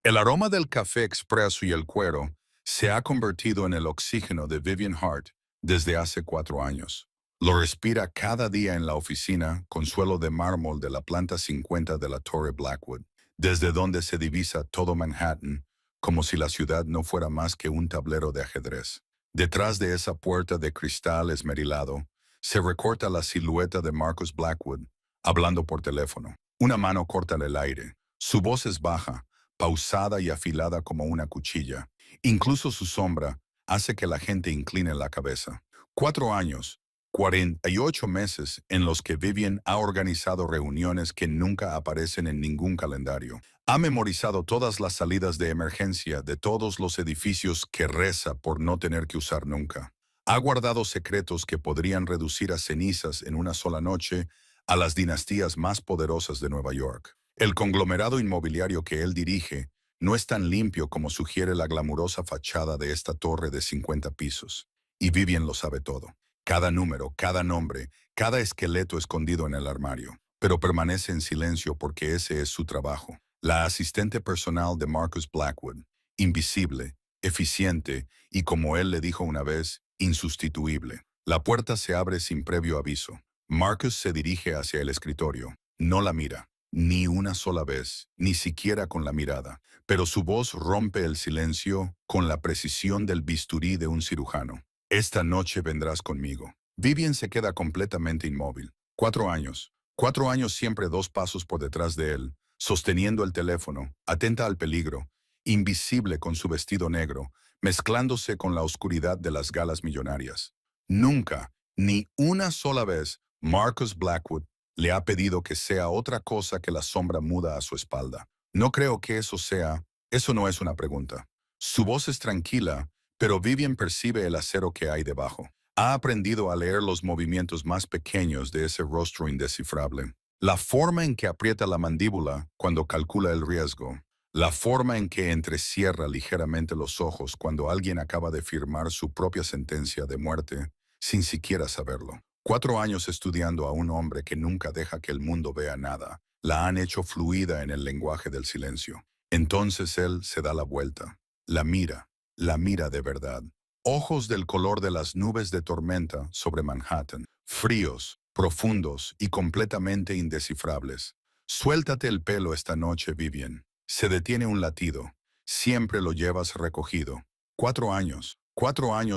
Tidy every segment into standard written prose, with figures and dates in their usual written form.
El aroma del café expreso y el cuero se ha convertido en el oxígeno de Vivian Hart desde hace 4 años. Lo respira cada día en la oficina con suelo de mármol de la planta 50 de la Torre Blackwood, desde donde se divisa todo Manhattan, como si la ciudad no fuera más que un tablero de ajedrez. Detrás de esa puerta de cristal esmerilado, se recorta la silueta de Marcus Blackwood, hablando por teléfono. Una mano corta el aire. Su voz es baja, pausada y afilada como una cuchilla. Incluso su sombra hace que la gente incline la cabeza. 4 años, 48 meses en los que Vivian ha organizado reuniones que nunca aparecen en ningún calendario. Ha memorizado todas las salidas de emergencia de todos los edificios que reza por no tener que usar nunca. Ha guardado secretos que podrían reducir a cenizas en una sola noche a las dinastías más poderosas de Nueva York. El conglomerado inmobiliario que él dirige no es tan limpio como sugiere la glamurosa fachada de esta torre de 50 pisos. Y Vivian lo sabe todo. Cada número, cada nombre, cada esqueleto escondido en el armario. Pero permanece en silencio porque ese es su trabajo. La asistente personal de Marcus Blackwood, invisible, eficiente y, como él le dijo una vez, insustituible. La puerta se abre sin previo aviso. Marcus se dirige hacia el escritorio. No la mira. Ni una sola vez, ni siquiera con la mirada, pero su voz rompe el silencio con la precisión del bisturí de un cirujano. Esta noche vendrás conmigo. Vivian se queda completamente inmóvil. 4 años. 4 años siempre 2 pasos por detrás de él, sosteniendo el teléfono, atenta al peligro, invisible con su vestido negro, mezclándose con la oscuridad de las galas millonarias. Nunca, ni una sola vez, Marcus Blackwood le ha pedido que sea otra cosa que la sombra muda a su espalda. No creo que eso no es una pregunta. Su voz es tranquila, pero Vivian percibe el acero que hay debajo. Ha aprendido a leer los movimientos más pequeños de ese rostro indescifrable. La forma en que aprieta la mandíbula cuando calcula el riesgo. La forma en que entrecierra ligeramente los ojos cuando alguien acaba de firmar su propia sentencia de muerte sin siquiera saberlo. 4 años estudiando a un hombre que nunca deja que el mundo vea nada, la han hecho fluida en el lenguaje del silencio. Entonces él se da la vuelta, la mira de verdad. Ojos del color de las nubes de tormenta sobre Manhattan, fríos, profundos y completamente indescifrables. Suéltate el pelo esta noche, Vivian. Se detiene un latido. Siempre lo llevas recogido. 4 años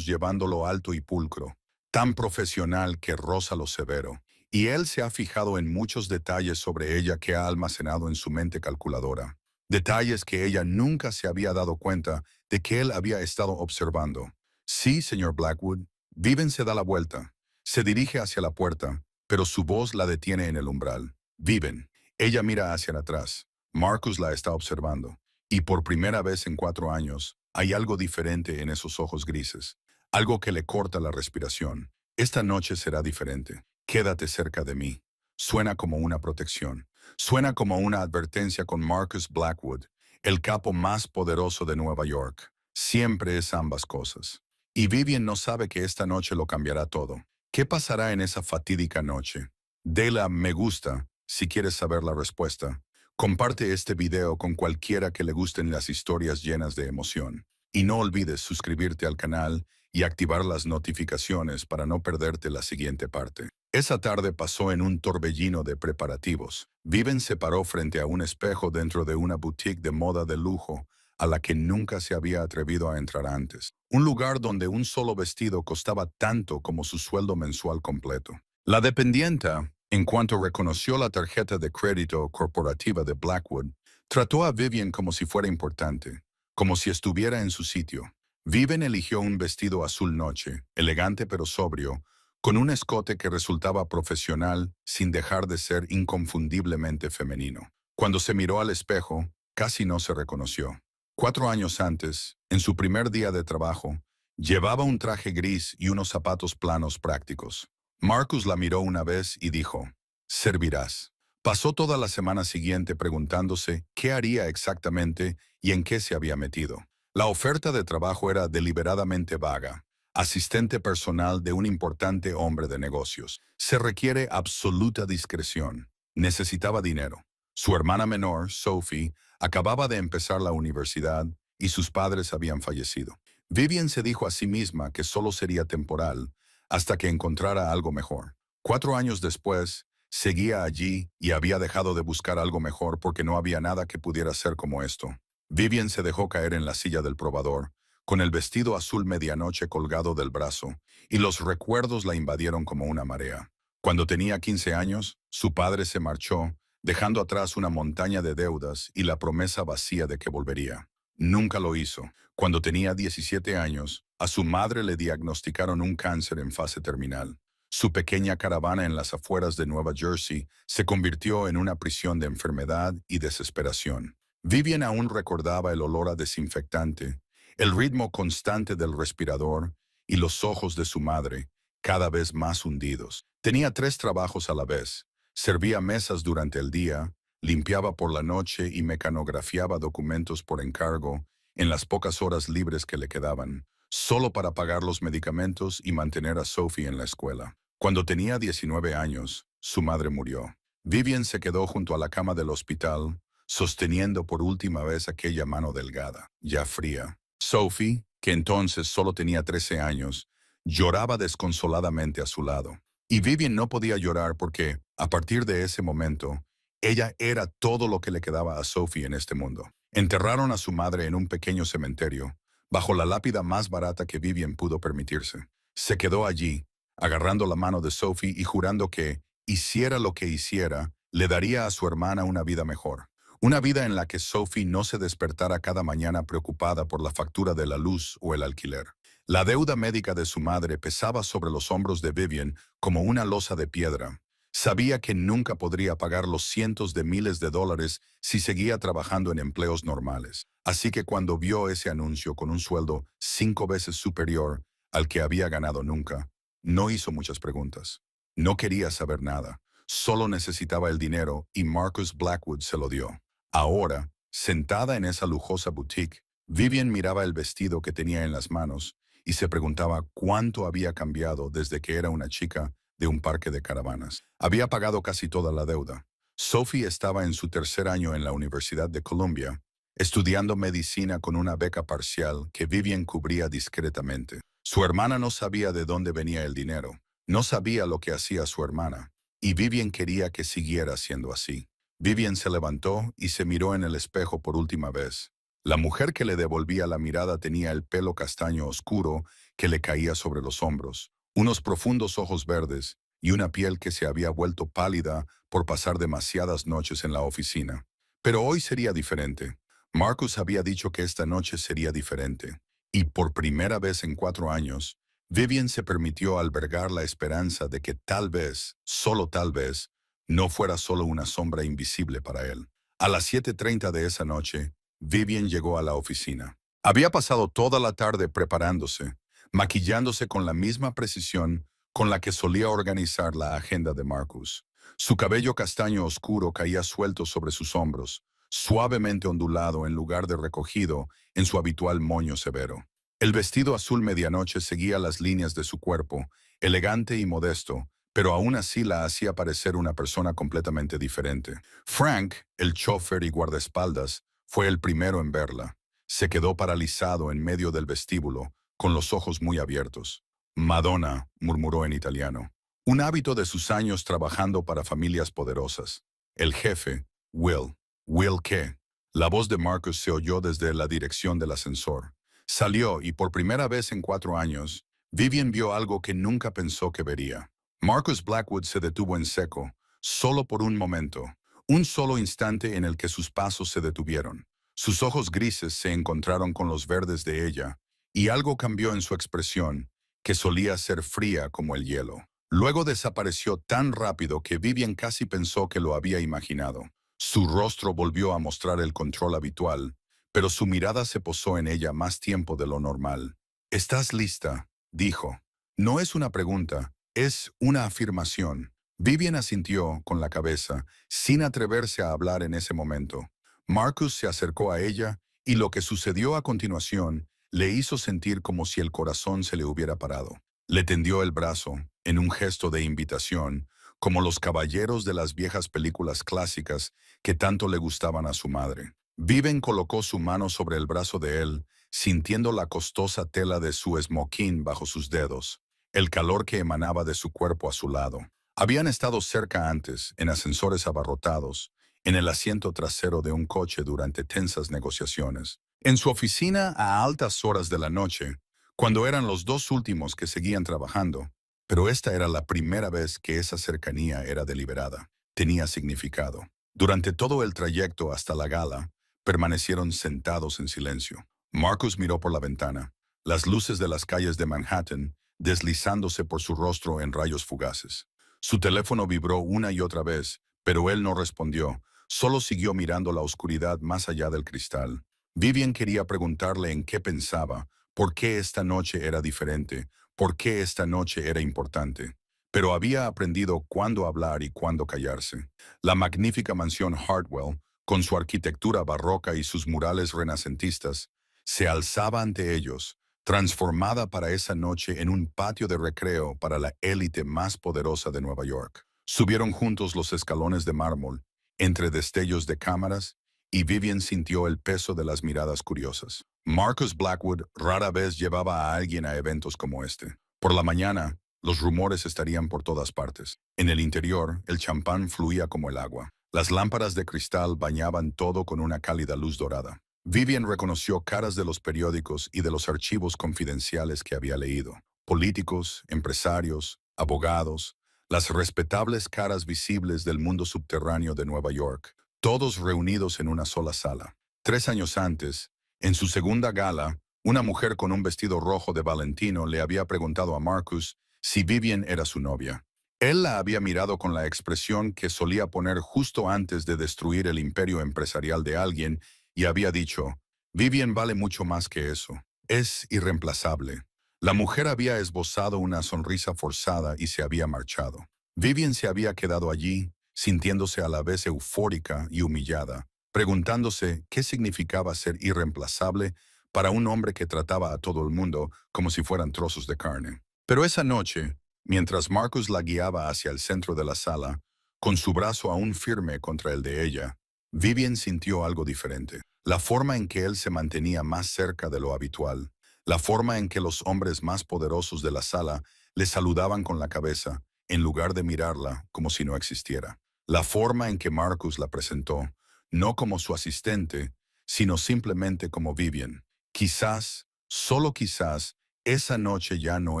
llevándolo alto y pulcro, tan profesional que roza lo severo, y él se ha fijado en muchos detalles sobre ella que ha almacenado en su mente calculadora. Detalles que ella nunca se había dado cuenta de que él había estado observando. Sí, señor Blackwood. Viven se da la vuelta. Se dirige hacia la puerta, pero su voz la detiene en el umbral. Viven. Ella mira hacia atrás. Marcus la está observando. Y por primera vez en 4 años, hay algo diferente en esos ojos grises. Algo que le corta la respiración. Esta noche será diferente. Quédate cerca de mí. Suena como una protección. Suena como una advertencia con Marcus Blackwood, el capo más poderoso de Nueva York. Siempre es ambas cosas. Y Vivian no sabe que esta noche lo cambiará todo. ¿Qué pasará en esa fatídica noche? Dale a me gusta si quieres saber la respuesta. Comparte este video con cualquiera que le gusten las historias llenas de emoción. Y no olvides suscribirte al canal y activar las notificaciones para no perderte la siguiente parte. Esa tarde pasó en un torbellino de preparativos. Viven se paró frente a un espejo dentro de una boutique de moda de lujo a la que nunca se había atrevido a entrar antes. Un lugar donde un solo vestido costaba tanto como su sueldo mensual completo. La dependienta, en cuanto reconoció la tarjeta de crédito corporativa de Blackwood, trató a Vivian como si fuera importante, como si estuviera en su sitio. Vivian eligió un vestido azul noche, elegante pero sobrio, con un escote que resultaba profesional sin dejar de ser inconfundiblemente femenino. Cuando se miró al espejo, casi no se reconoció. 4 años antes, en su primer día de trabajo, llevaba un traje gris y unos zapatos planos prácticos. Marcus la miró una vez y dijo, «Servirás». Pasó toda la semana siguiente preguntándose qué haría exactamente y en qué se había metido. La oferta de trabajo era deliberadamente vaga. Asistente personal de un importante hombre de negocios. Se requiere absoluta discreción. Necesitaba dinero. Su hermana menor, Sophie, Acababa de empezar la universidad y sus padres habían fallecido. Vivian se dijo a sí misma que solo sería temporal hasta que encontrara algo mejor. 4 años después, seguía allí y había dejado de buscar algo mejor porque no había nada que pudiera ser como esto. Vivian se dejó caer en la silla del probador, con el vestido azul medianoche colgado del brazo, y los recuerdos la invadieron como una marea. Cuando tenía 15 años, su padre se marchó, dejando atrás una montaña de deudas y la promesa vacía de que volvería. Nunca lo hizo. Cuando tenía 17 años, a su madre le diagnosticaron un cáncer en fase terminal. Su pequeña caravana en las afueras de Nueva Jersey se convirtió en una prisión de enfermedad y desesperación. Vivian aún recordaba el olor a desinfectante, el ritmo constante del respirador y los ojos de su madre, cada vez más hundidos. Tenía 3 trabajos a la vez. Servía mesas durante el día, limpiaba por la noche y mecanografiaba documentos por encargo en las pocas horas libres que le quedaban, solo para pagar los medicamentos y mantener a Sophie en la escuela. Cuando tenía 19 años, su madre murió. Vivian se quedó junto a la cama del hospital, sosteniendo por última vez aquella mano delgada, ya fría. Sophie, que entonces solo tenía 13 años, lloraba desconsoladamente a su lado. Y Vivian no podía llorar porque, a partir de ese momento, ella era todo lo que le quedaba a Sophie en este mundo. Enterraron a su madre en un pequeño cementerio, bajo la lápida más barata que Vivian pudo permitirse. Se quedó allí, agarrando la mano de Sophie y jurando que, hiciera lo que hiciera, le daría a su hermana una vida mejor. Una vida en la que Sophie no se despertara cada mañana preocupada por la factura de la luz o el alquiler. La deuda médica de su madre pesaba sobre los hombros de Vivian como una losa de piedra. Sabía que nunca podría pagar los cientos de miles de dólares si seguía trabajando en empleos normales. Así que cuando vio ese anuncio con un sueldo 5 veces superior al que había ganado nunca, no hizo muchas preguntas. No quería saber nada. Solo necesitaba el dinero y Marcus Blackwood se lo dio. Ahora, sentada en esa lujosa boutique, Vivian miraba el vestido que tenía en las manos y se preguntaba cuánto había cambiado desde que era una chica de un parque de caravanas. Había pagado casi toda la deuda. Sophie estaba en su tercer año en la Universidad de Columbia, estudiando medicina con una beca parcial que Vivian cubría discretamente. Su hermana no sabía de dónde venía el dinero, no sabía lo que hacía su hermana, y Vivian quería que siguiera siendo así. Vivian se levantó y se miró en el espejo por última vez. La mujer que le devolvía la mirada tenía el pelo castaño oscuro que le caía sobre los hombros, unos profundos ojos verdes y una piel que se había vuelto pálida por pasar demasiadas noches en la oficina. Pero hoy sería diferente. Marcus había dicho que esta noche sería diferente. Y por primera vez en 4 años, Vivian se permitió albergar la esperanza de que tal vez, solo tal vez, no fuera solo una sombra invisible para él. A las 7:30 de esa noche, Vivian llegó a la oficina. Había pasado toda la tarde preparándose, maquillándose con la misma precisión con la que solía organizar la agenda de Marcus. Su cabello castaño oscuro caía suelto sobre sus hombros, suavemente ondulado en lugar de recogido en su habitual moño severo. El vestido azul medianoche seguía las líneas de su cuerpo, elegante y modesto, pero aún así la hacía parecer una persona completamente diferente. Frank, el chofer y guardaespaldas, fue el primero en verla. Se quedó paralizado en medio del vestíbulo, con los ojos muy abiertos. Madonna, murmuró en italiano. Un hábito de sus años trabajando para familias poderosas. El jefe, Will. ¿Will qué? La voz de Marcus se oyó desde la dirección del ascensor. Salió y por primera vez en 4 años, Vivian vio algo que nunca pensó que vería. Marcus Blackwood se detuvo en seco, solo por un momento, un solo instante en el que sus pasos se detuvieron. Sus ojos grises se encontraron con los verdes de ella, y algo cambió en su expresión, que solía ser fría como el hielo. Luego desapareció tan rápido que Vivian casi pensó que lo había imaginado. Su rostro volvió a mostrar el control habitual, pero su mirada se posó en ella más tiempo de lo normal. «¿Estás lista?», dijo. No es una pregunta, es una afirmación. Vivian asintió con la cabeza, sin atreverse a hablar en ese momento. Marcus se acercó a ella, y lo que sucedió a continuación le hizo sentir como si el corazón se le hubiera parado. Le tendió el brazo, en un gesto de invitación, como los caballeros de las viejas películas clásicas que tanto le gustaban a su madre. Vivian colocó su mano sobre el brazo de él, sintiendo la costosa tela de su esmoquín bajo sus dedos, el calor que emanaba de su cuerpo a su lado. Habían estado cerca antes, en ascensores abarrotados, en el asiento trasero de un coche durante tensas negociaciones, en su oficina a altas horas de la noche, cuando eran los dos últimos que seguían trabajando, pero esta era la primera vez que esa cercanía era deliberada, tenía significado. Durante todo el trayecto hasta la gala, permanecieron sentados en silencio. Marcus miró por la ventana, las luces de las calles de Manhattan deslizándose por su rostro en rayos fugaces. Su teléfono vibró una y otra vez, pero él no respondió, solo siguió mirando la oscuridad más allá del cristal. Vivian quería preguntarle en qué pensaba, por qué esta noche era diferente, por qué esta noche era importante. Pero había aprendido cuándo hablar y cuándo callarse. La magnífica mansión Hartwell, con su arquitectura barroca y sus murales renacentistas, se alzaba ante ellos, transformada para esa noche en un patio de recreo para la élite más poderosa de Nueva York. Subieron juntos los escalones de mármol, entre destellos de cámaras, y Vivian sintió el peso de las miradas curiosas. Marcus Blackwood rara vez llevaba a alguien a eventos como este. Por la mañana, los rumores estarían por todas partes. En el interior, el champán fluía como el agua. Las lámparas de cristal bañaban todo con una cálida luz dorada. Vivian reconoció caras de los periódicos y de los archivos confidenciales que había leído. Políticos, empresarios, abogados, las respetables caras visibles del mundo subterráneo de Nueva York, todos reunidos en una sola sala. 3 años antes, en su segunda gala, una mujer con un vestido rojo de Valentino le había preguntado a Marcus si Vivian era su novia. Él la había mirado con la expresión que solía poner justo antes de destruir el imperio empresarial de alguien y había dicho, Vivian vale mucho más que eso. Es irreemplazable. La mujer había esbozado una sonrisa forzada y se había marchado. Vivian se había quedado allí, sintiéndose a la vez eufórica y humillada, preguntándose qué significaba ser irreemplazable para un hombre que trataba a todo el mundo como si fueran trozos de carne. Pero esa noche, mientras Marcus la guiaba hacia el centro de la sala, con su brazo aún firme contra el de ella, Vivian sintió algo diferente. La forma en que él se mantenía más cerca de lo habitual, la forma en que los hombres más poderosos de la sala le saludaban con la cabeza, en lugar de mirarla como si no existiera. La forma en que Marcus la presentó, no como su asistente, sino simplemente como Vivian. Quizás, solo quizás, esa noche ya no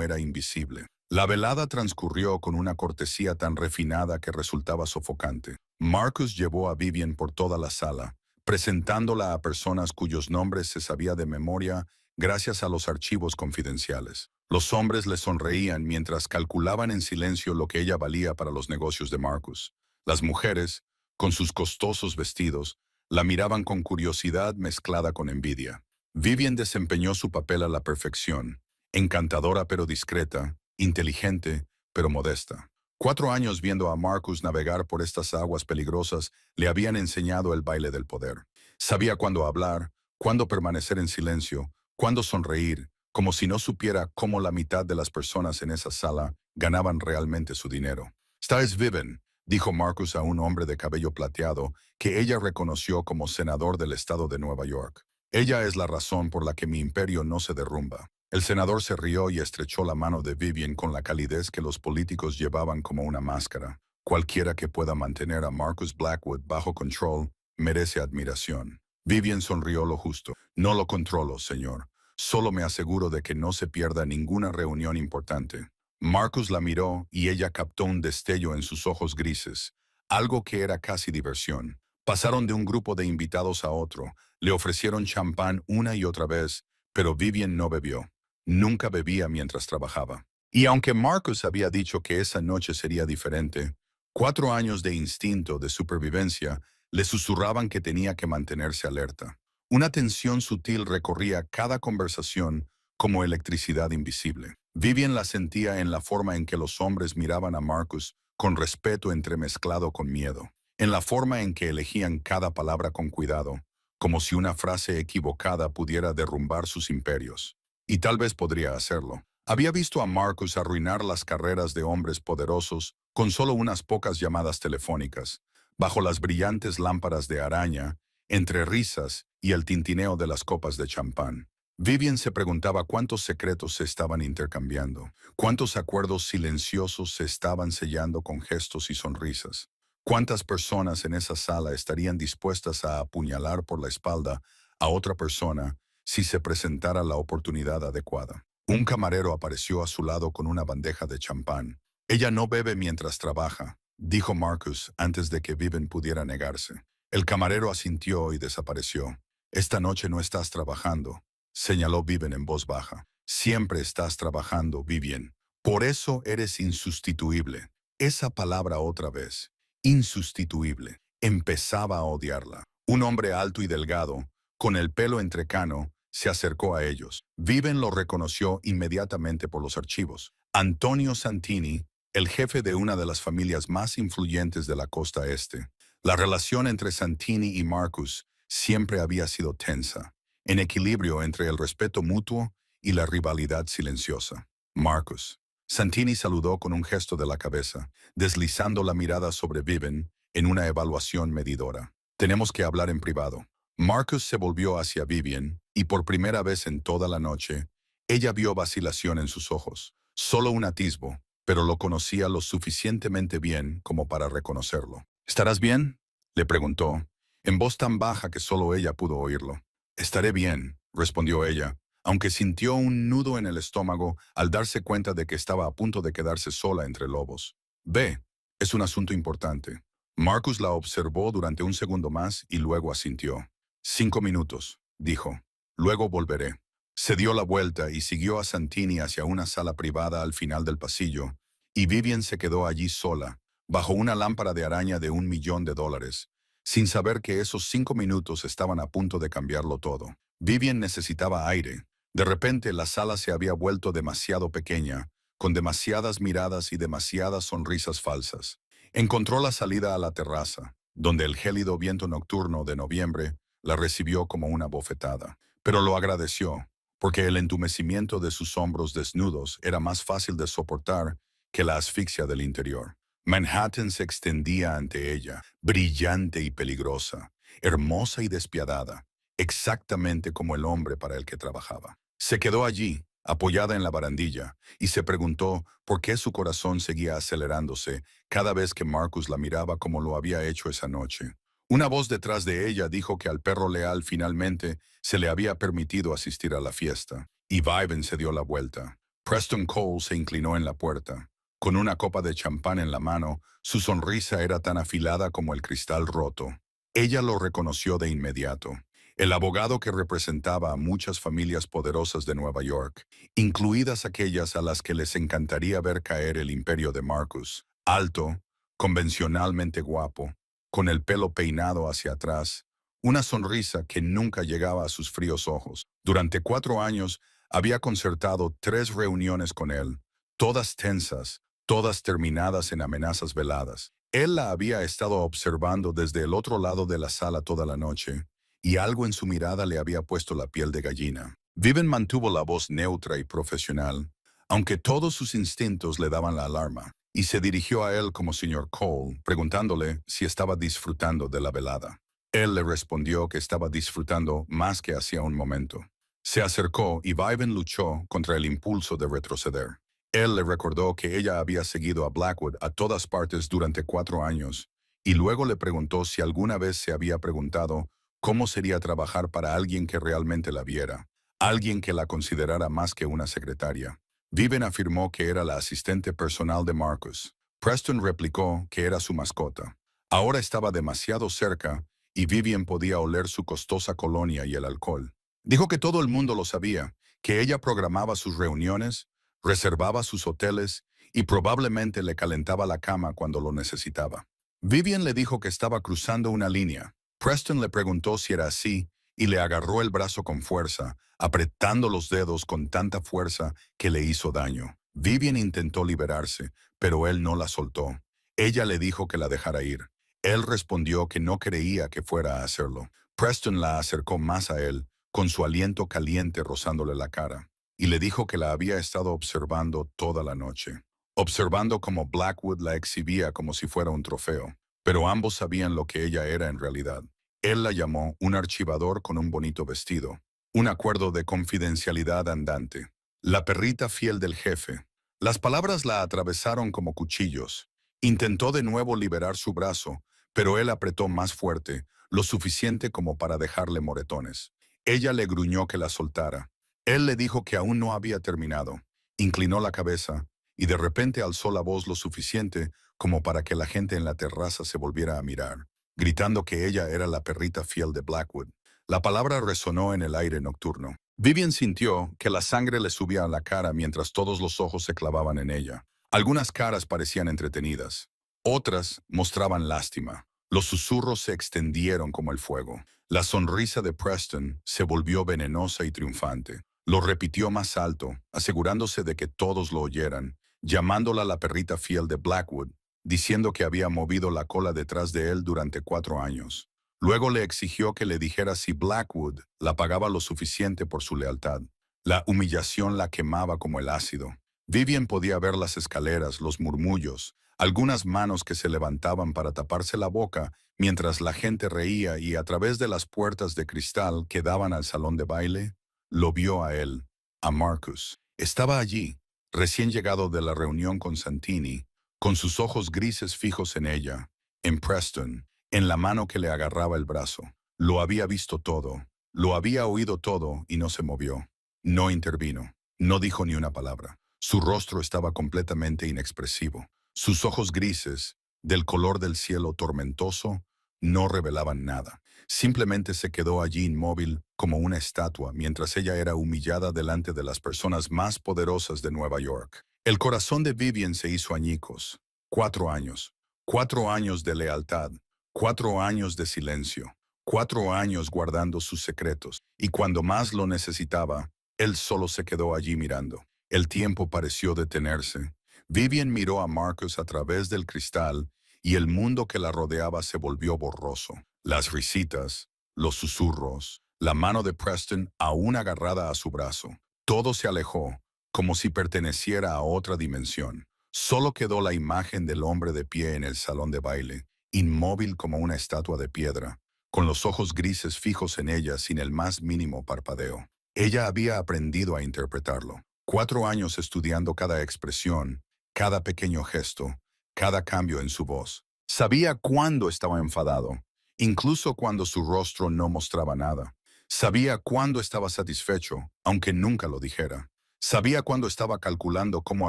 era invisible. La velada transcurrió con una cortesía tan refinada que resultaba sofocante. Marcus llevó a Vivian por toda la sala, presentándola a personas cuyos nombres se sabía de memoria gracias a los archivos confidenciales. Los hombres le sonreían mientras calculaban en silencio lo que ella valía para los negocios de Marcus. Las mujeres, con sus costosos vestidos, la miraban con curiosidad mezclada con envidia. Vivian desempeñó su papel a la perfección, encantadora pero discreta, inteligente pero modesta. 4 años viendo a Marcus navegar por estas aguas peligrosas le habían enseñado el baile del poder. Sabía cuándo hablar, cuándo permanecer en silencio, cuándo sonreír, como si no supiera cómo la mitad de las personas en esa sala ganaban realmente su dinero. «Esta es Vivian», dijo Marcus a un hombre de cabello plateado que ella reconoció como senador del estado de Nueva York. «Ella es la razón por la que mi imperio no se derrumba». El senador se rió y estrechó la mano de Vivian con la calidez que los políticos llevaban como una máscara. Cualquiera que pueda mantener a Marcus Blackwood bajo control merece admiración. Vivian sonrió lo justo. «No lo controlo, señor. Solo me aseguro de que no se pierda ninguna reunión importante». Marcus la miró y ella captó un destello en sus ojos grises, algo que era casi diversión. Pasaron de un grupo de invitados a otro, le ofrecieron champán una y otra vez, pero Vivian no bebió. Nunca bebía mientras trabajaba. Y aunque Marcus había dicho que esa noche sería diferente, 4 años de instinto de supervivencia le susurraban que tenía que mantenerse alerta. Una tensión sutil recorría cada conversación como electricidad invisible. Vivian la sentía en la forma en que los hombres miraban a Marcus con respeto entremezclado con miedo, en la forma en que elegían cada palabra con cuidado, como si una frase equivocada pudiera derrumbar sus imperios. Y tal vez podría hacerlo. Había visto a Marcus arruinar las carreras de hombres poderosos con solo unas pocas llamadas telefónicas, bajo las brillantes lámparas de araña, entre risas y el tintineo de las copas de champán. Vivian se preguntaba cuántos secretos se estaban intercambiando, cuántos acuerdos silenciosos se estaban sellando con gestos y sonrisas. ¿Cuántas personas en esa sala estarían dispuestas a apuñalar por la espalda a otra persona si se presentara la oportunidad adecuada? Un camarero apareció a su lado con una bandeja de champán. Ella no bebe mientras trabaja, dijo Marcus antes de que Vivian pudiera negarse. El camarero asintió y desapareció. Esta noche no estás trabajando, señaló Vivian en voz baja. Siempre estás trabajando, Vivian. Por eso eres insustituible. Esa palabra otra vez. Insustituible. Empezaba a odiarla. Un hombre alto y delgado, con el pelo entrecano, se acercó a ellos. Viven lo reconoció inmediatamente por los archivos. Antonio Santini, el jefe de una de las familias más influyentes de la costa este. La relación entre Santini y Marcus siempre había sido tensa, en equilibrio entre el respeto mutuo y la rivalidad silenciosa. Marcus. Santini saludó con un gesto de la cabeza, deslizando la mirada sobre Viven en una evaluación medidora. Tenemos que hablar en privado. Marcus se volvió hacia Vivian y por primera vez en toda la noche, ella vio vacilación en sus ojos. Solo un atisbo, pero lo conocía lo suficientemente bien como para reconocerlo. ¿Estarás bien?, le preguntó, en voz tan baja que solo ella pudo oírlo. Estaré bien, respondió ella, aunque sintió un nudo en el estómago al darse cuenta de que estaba a punto de quedarse sola entre lobos. Ve, es un asunto importante. Marcus la observó durante un segundo más y luego asintió. 5 minutos, dijo. Luego volveré. Se dio la vuelta y siguió a Santini hacia una sala privada al final del pasillo, y Vivian se quedó allí sola, bajo una lámpara de araña de $1.000.000, sin saber que esos 5 minutos estaban a punto de cambiarlo todo. Vivian necesitaba aire. De repente la sala se había vuelto demasiado pequeña, con demasiadas miradas y demasiadas sonrisas falsas. Encontró la salida a la terraza, donde el gélido viento nocturno de noviembre la recibió como una bofetada. Pero lo agradeció, porque el entumecimiento de sus hombros desnudos era más fácil de soportar que la asfixia del interior. Manhattan se extendía ante ella, brillante y peligrosa, hermosa y despiadada, exactamente como el hombre para el que trabajaba. Se quedó allí, apoyada en la barandilla, y se preguntó por qué su corazón seguía acelerándose cada vez que Marcus la miraba como lo había hecho esa noche. Una voz detrás de ella dijo que al perro leal finalmente se le había permitido asistir a la fiesta, y Viven se dio la vuelta. Preston Cole se inclinó en la puerta. Con una copa de champán en la mano, su sonrisa era tan afilada como el cristal roto. Ella lo reconoció de inmediato. El abogado que representaba a muchas familias poderosas de Nueva York, incluidas aquellas a las que les encantaría ver caer el imperio de Marcus. Alto, convencionalmente guapo, con el pelo peinado hacia atrás, una sonrisa que nunca llegaba a sus fríos ojos. Durante 4 años había concertado 3 reuniones con él, todas tensas, todas terminadas en amenazas veladas. Él la había estado observando desde el otro lado de la sala toda la noche, y algo en su mirada le había puesto la piel de gallina. Viven mantuvo la voz neutra y profesional, aunque todos sus instintos le daban la alarma, y se dirigió a él como señor Cole, preguntándole si estaba disfrutando de la velada. Él le respondió que estaba disfrutando más que hacía un momento. Se acercó y Viven luchó contra el impulso de retroceder. Él le recordó que ella había seguido a Blackwood a todas partes durante 4 años, y luego le preguntó si alguna vez se había preguntado cómo sería trabajar para alguien que realmente la viera, alguien que la considerara más que una secretaria. Viven afirmó que era la asistente personal de Marcus. Preston replicó que era su mascota. Ahora estaba demasiado cerca y Vivian podía oler su costosa colonia y el alcohol. Dijo que todo el mundo lo sabía, que ella programaba sus reuniones, reservaba sus hoteles y probablemente le calentaba la cama cuando lo necesitaba. Vivian le dijo que estaba cruzando una línea. Preston le preguntó si era así y le agarró el brazo con fuerza, apretando los dedos con tanta fuerza que le hizo daño. Vivian intentó liberarse, pero él no la soltó. Ella le dijo que la dejara ir. Él respondió que no creía que fuera a hacerlo. Preston la acercó más a él, con su aliento caliente rozándole la cara, y le dijo que la había estado observando toda la noche, observando cómo Blackwood la exhibía como si fuera un trofeo, pero ambos sabían lo que ella era en realidad. Él la llamó un archivador con un bonito vestido, un acuerdo de confidencialidad andante, la perrita fiel del jefe. Las palabras la atravesaron como cuchillos. Intentó de nuevo liberar su brazo, pero él apretó más fuerte, lo suficiente como para dejarle moretones. Ella le gruñó que la soltara. Él le dijo que aún no había terminado. Inclinó la cabeza y de repente alzó la voz lo suficiente como para que la gente en la terraza se volviera a mirar, gritando que ella era la perrita fiel de Blackwood. La palabra resonó en el aire nocturno. Vivian sintió que la sangre le subía a la cara mientras todos los ojos se clavaban en ella. Algunas caras parecían entretenidas, otras mostraban lástima. Los susurros se extendieron como el fuego. La sonrisa de Preston se volvió venenosa y triunfante. Lo repitió más alto, asegurándose de que todos lo oyeran, llamándola la perrita fiel de Blackwood, diciendo que había movido la cola detrás de él durante 4 años. Luego le exigió que le dijera si Blackwood la pagaba lo suficiente por su lealtad. La humillación la quemaba como el ácido. Vivian podía ver las escaleras, los murmullos, algunas manos que se levantaban para taparse la boca mientras la gente reía y a través de las puertas de cristal que daban al salón de baile, lo vio a él, a Marcus. Estaba allí, recién llegado de la reunión con Santini, con sus ojos grises fijos en ella, en Preston, en la mano que le agarraba el brazo. Lo había visto todo, lo había oído todo y no se movió. No intervino, no dijo ni una palabra. Su rostro estaba completamente inexpresivo. Sus ojos grises, del color del cielo tormentoso, no revelaban nada. Simplemente se quedó allí inmóvil como una estatua mientras ella era humillada delante de las personas más poderosas de Nueva York. El corazón de Vivian se hizo añicos. 4 años. 4 años de lealtad. 4 años de silencio. 4 años guardando sus secretos. Y cuando más lo necesitaba, él solo se quedó allí mirando. El tiempo pareció detenerse. Vivian miró a Marcus a través del cristal y el mundo que la rodeaba se volvió borroso. Las risitas, los susurros, la mano de Preston aún agarrada a su brazo. Todo se alejó, como si perteneciera a otra dimensión. Solo quedó la imagen del hombre de pie en el salón de baile, inmóvil como una estatua de piedra, con los ojos grises fijos en ella sin el más mínimo parpadeo. Ella había aprendido a interpretarlo. 4 años estudiando cada expresión, cada pequeño gesto, cada cambio en su voz. Sabía cuándo estaba enfadado, incluso cuando su rostro no mostraba nada. Sabía cuándo estaba satisfecho, aunque nunca lo dijera. Sabía cuándo estaba calculando cómo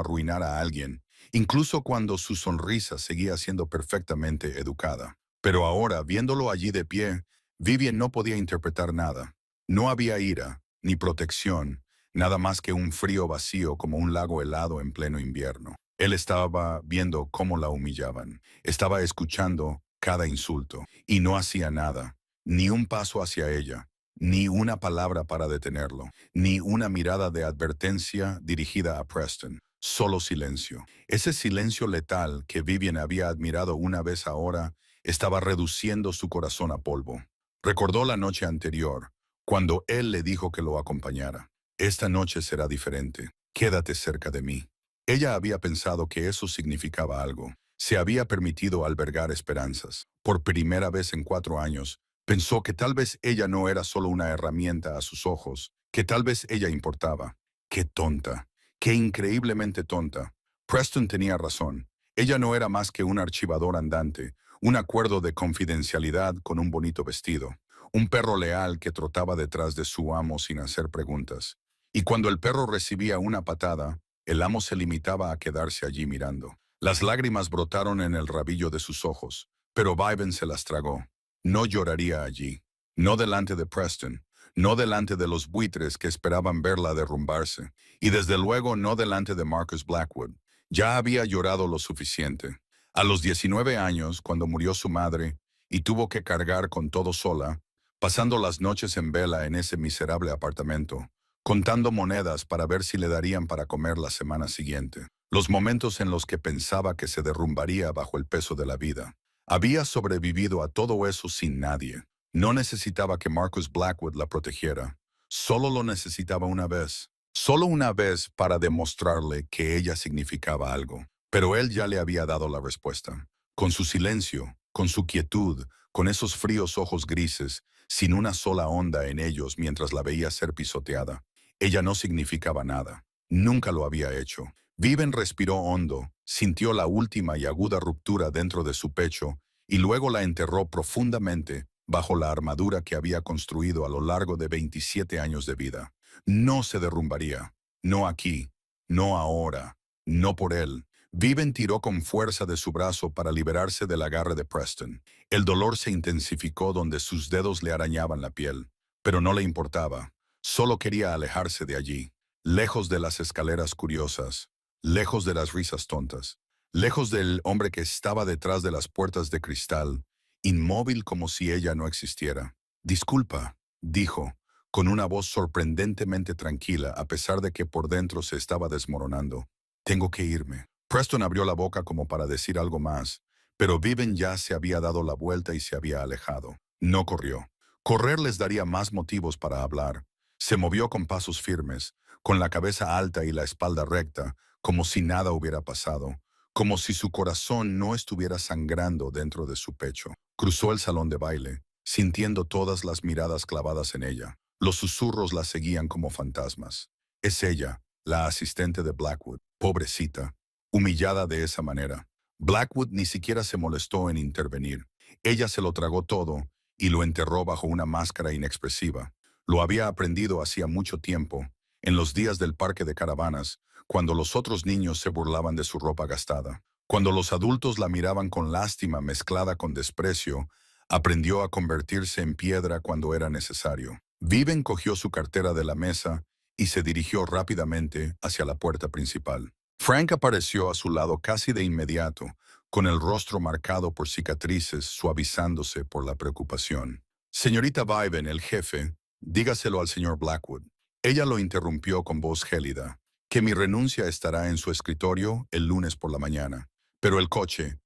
arruinar a alguien, incluso cuando su sonrisa seguía siendo perfectamente educada. Pero ahora, viéndolo allí de pie, Vivian no podía interpretar nada. No había ira, ni protección, nada más que un frío vacío como un lago helado en pleno invierno. Él estaba viendo cómo la humillaban. Estaba escuchando cada insulto y no hacía nada, ni un paso hacia ella, ni una palabra para detenerlo, ni una mirada de advertencia dirigida a Preston. Solo silencio. Ese silencio letal que Vivian había admirado una vez ahora estaba reduciendo su corazón a polvo. Recordó la noche anterior, cuando él le dijo que lo acompañara. Esta noche será diferente. Quédate cerca de mí. Ella había pensado que eso significaba algo. Se había permitido albergar esperanzas. Por primera vez en 4 años, pensó que tal vez ella no era solo una herramienta a sus ojos, que tal vez ella importaba. ¡Qué tonta! ¡Qué increíblemente tonta! Preston tenía razón. Ella no era más que un archivador andante, un acuerdo de confidencialidad con un bonito vestido, un perro leal que trotaba detrás de su amo sin hacer preguntas. Y cuando el perro recibía una patada, el amo se limitaba a quedarse allí mirando. Las lágrimas brotaron en el rabillo de sus ojos, pero Vivian se las tragó. No lloraría allí. No delante de Preston. No delante de los buitres que esperaban verla derrumbarse. Y desde luego no delante de Marcus Blackwood. Ya había llorado lo suficiente. A los 19 años, cuando murió su madre, y tuvo que cargar con todo sola, pasando las noches en vela en ese miserable apartamento, contando monedas para ver si le darían para comer la semana siguiente. Los momentos en los que pensaba que se derrumbaría bajo el peso de la vida. Había sobrevivido a todo eso sin nadie. No necesitaba que Marcus Blackwood la protegiera. Solo lo necesitaba una vez. Solo una vez para demostrarle que ella significaba algo. Pero él ya le había dado la respuesta. Con su silencio, con su quietud, con esos fríos ojos grises, sin una sola onda en ellos mientras la veía ser pisoteada. Ella no significaba nada. Nunca lo había hecho. Viven respiró hondo, sintió la última y aguda ruptura dentro de su pecho y luego la enterró profundamente bajo la armadura que había construido a lo largo de 27 años de vida. No se derrumbaría. No aquí. No ahora. No por él. Viven tiró con fuerza de su brazo para liberarse del agarre de Preston. El dolor se intensificó donde sus dedos le arañaban la piel, pero no le importaba. Solo quería alejarse de allí, lejos de las escaleras curiosas, lejos de las risas tontas, lejos del hombre que estaba detrás de las puertas de cristal, inmóvil como si ella no existiera. Disculpa, dijo, con una voz sorprendentemente tranquila a pesar de que por dentro se estaba desmoronando. Tengo que irme. Preston abrió la boca como para decir algo más, pero Viven ya se había dado la vuelta y se había alejado. No corrió. Correr les daría más motivos para hablar. Se movió con pasos firmes, con la cabeza alta y la espalda recta, como si nada hubiera pasado, como si su corazón no estuviera sangrando dentro de su pecho. Cruzó el salón de baile, sintiendo todas las miradas clavadas en ella. Los susurros la seguían como fantasmas. Es ella, la asistente de Blackwood. Pobrecita, humillada de esa manera. Blackwood ni siquiera se molestó en intervenir. Ella se lo tragó todo y lo enterró bajo una máscara inexpresiva. Lo había aprendido hacía mucho tiempo, en los días del parque de caravanas, cuando los otros niños se burlaban de su ropa gastada. Cuando los adultos la miraban con lástima mezclada con desprecio, aprendió a convertirse en piedra cuando era necesario. Viven cogió su cartera de la mesa y se dirigió rápidamente hacia la puerta principal. Frank apareció a su lado casi de inmediato, con el rostro marcado por cicatrices suavizándose por la preocupación. Señorita Viven, el jefe, dígaselo al señor Blackwood. Ella lo interrumpió con voz gélida, que mi renuncia estará en su escritorio el lunes por la mañana. Pero el coche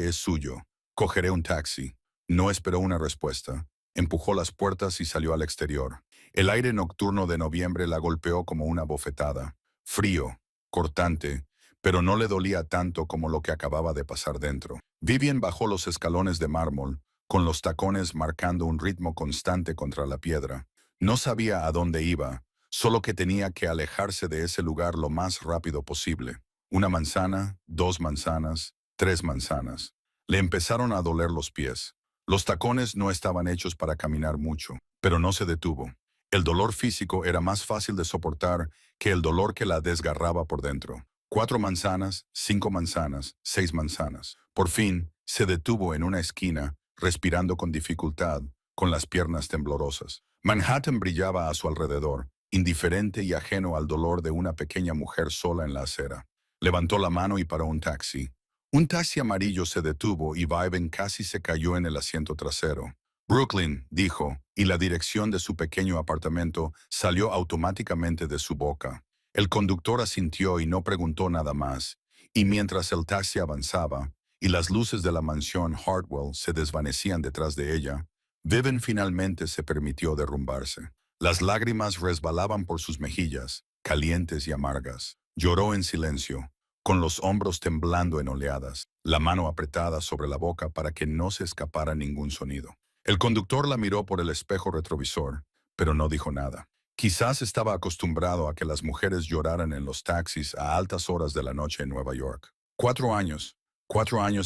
es suyo. Cogeré un taxi. No esperó una respuesta. Empujó las puertas y salió al exterior. El aire nocturno de noviembre la golpeó como una bofetada. Frío, cortante, pero no le dolía tanto como lo que acababa de pasar dentro. Vivian bajó los escalones de mármol, con los tacones marcando un ritmo constante contra la piedra. No sabía a dónde iba, solo que tenía que alejarse de ese lugar lo más rápido posible. Una manzana, 2 manzanas, 3 manzanas. Le empezaron a doler los pies. Los tacones no estaban hechos para caminar mucho, pero no se detuvo. El dolor físico era más fácil de soportar que el dolor que la desgarraba por dentro. 4 manzanas, 5 manzanas, 6 manzanas. Por fin, se detuvo en una esquina, respirando con dificultad, con las piernas temblorosas. Manhattan brillaba a su alrededor, indiferente y ajeno al dolor de una pequeña mujer sola en la acera. Levantó la mano y paró un taxi. Un taxi amarillo se detuvo y Viven casi se cayó en el asiento trasero. Brooklyn, dijo, y la dirección de su pequeño apartamento salió automáticamente de su boca. El conductor asintió y no preguntó nada más, y mientras el taxi avanzaba y las luces de la mansión Hartwell se desvanecían detrás de ella, Viven finalmente se permitió derrumbarse. Las lágrimas resbalaban por sus mejillas, calientes y amargas. Lloró en silencio, con los hombros temblando en oleadas, la mano apretada sobre la boca para que no se escapara ningún sonido. El conductor la miró por el espejo retrovisor, pero no dijo nada. Quizás estaba acostumbrado a que las mujeres lloraran en los taxis a altas horas de la noche en Nueva York. 4 años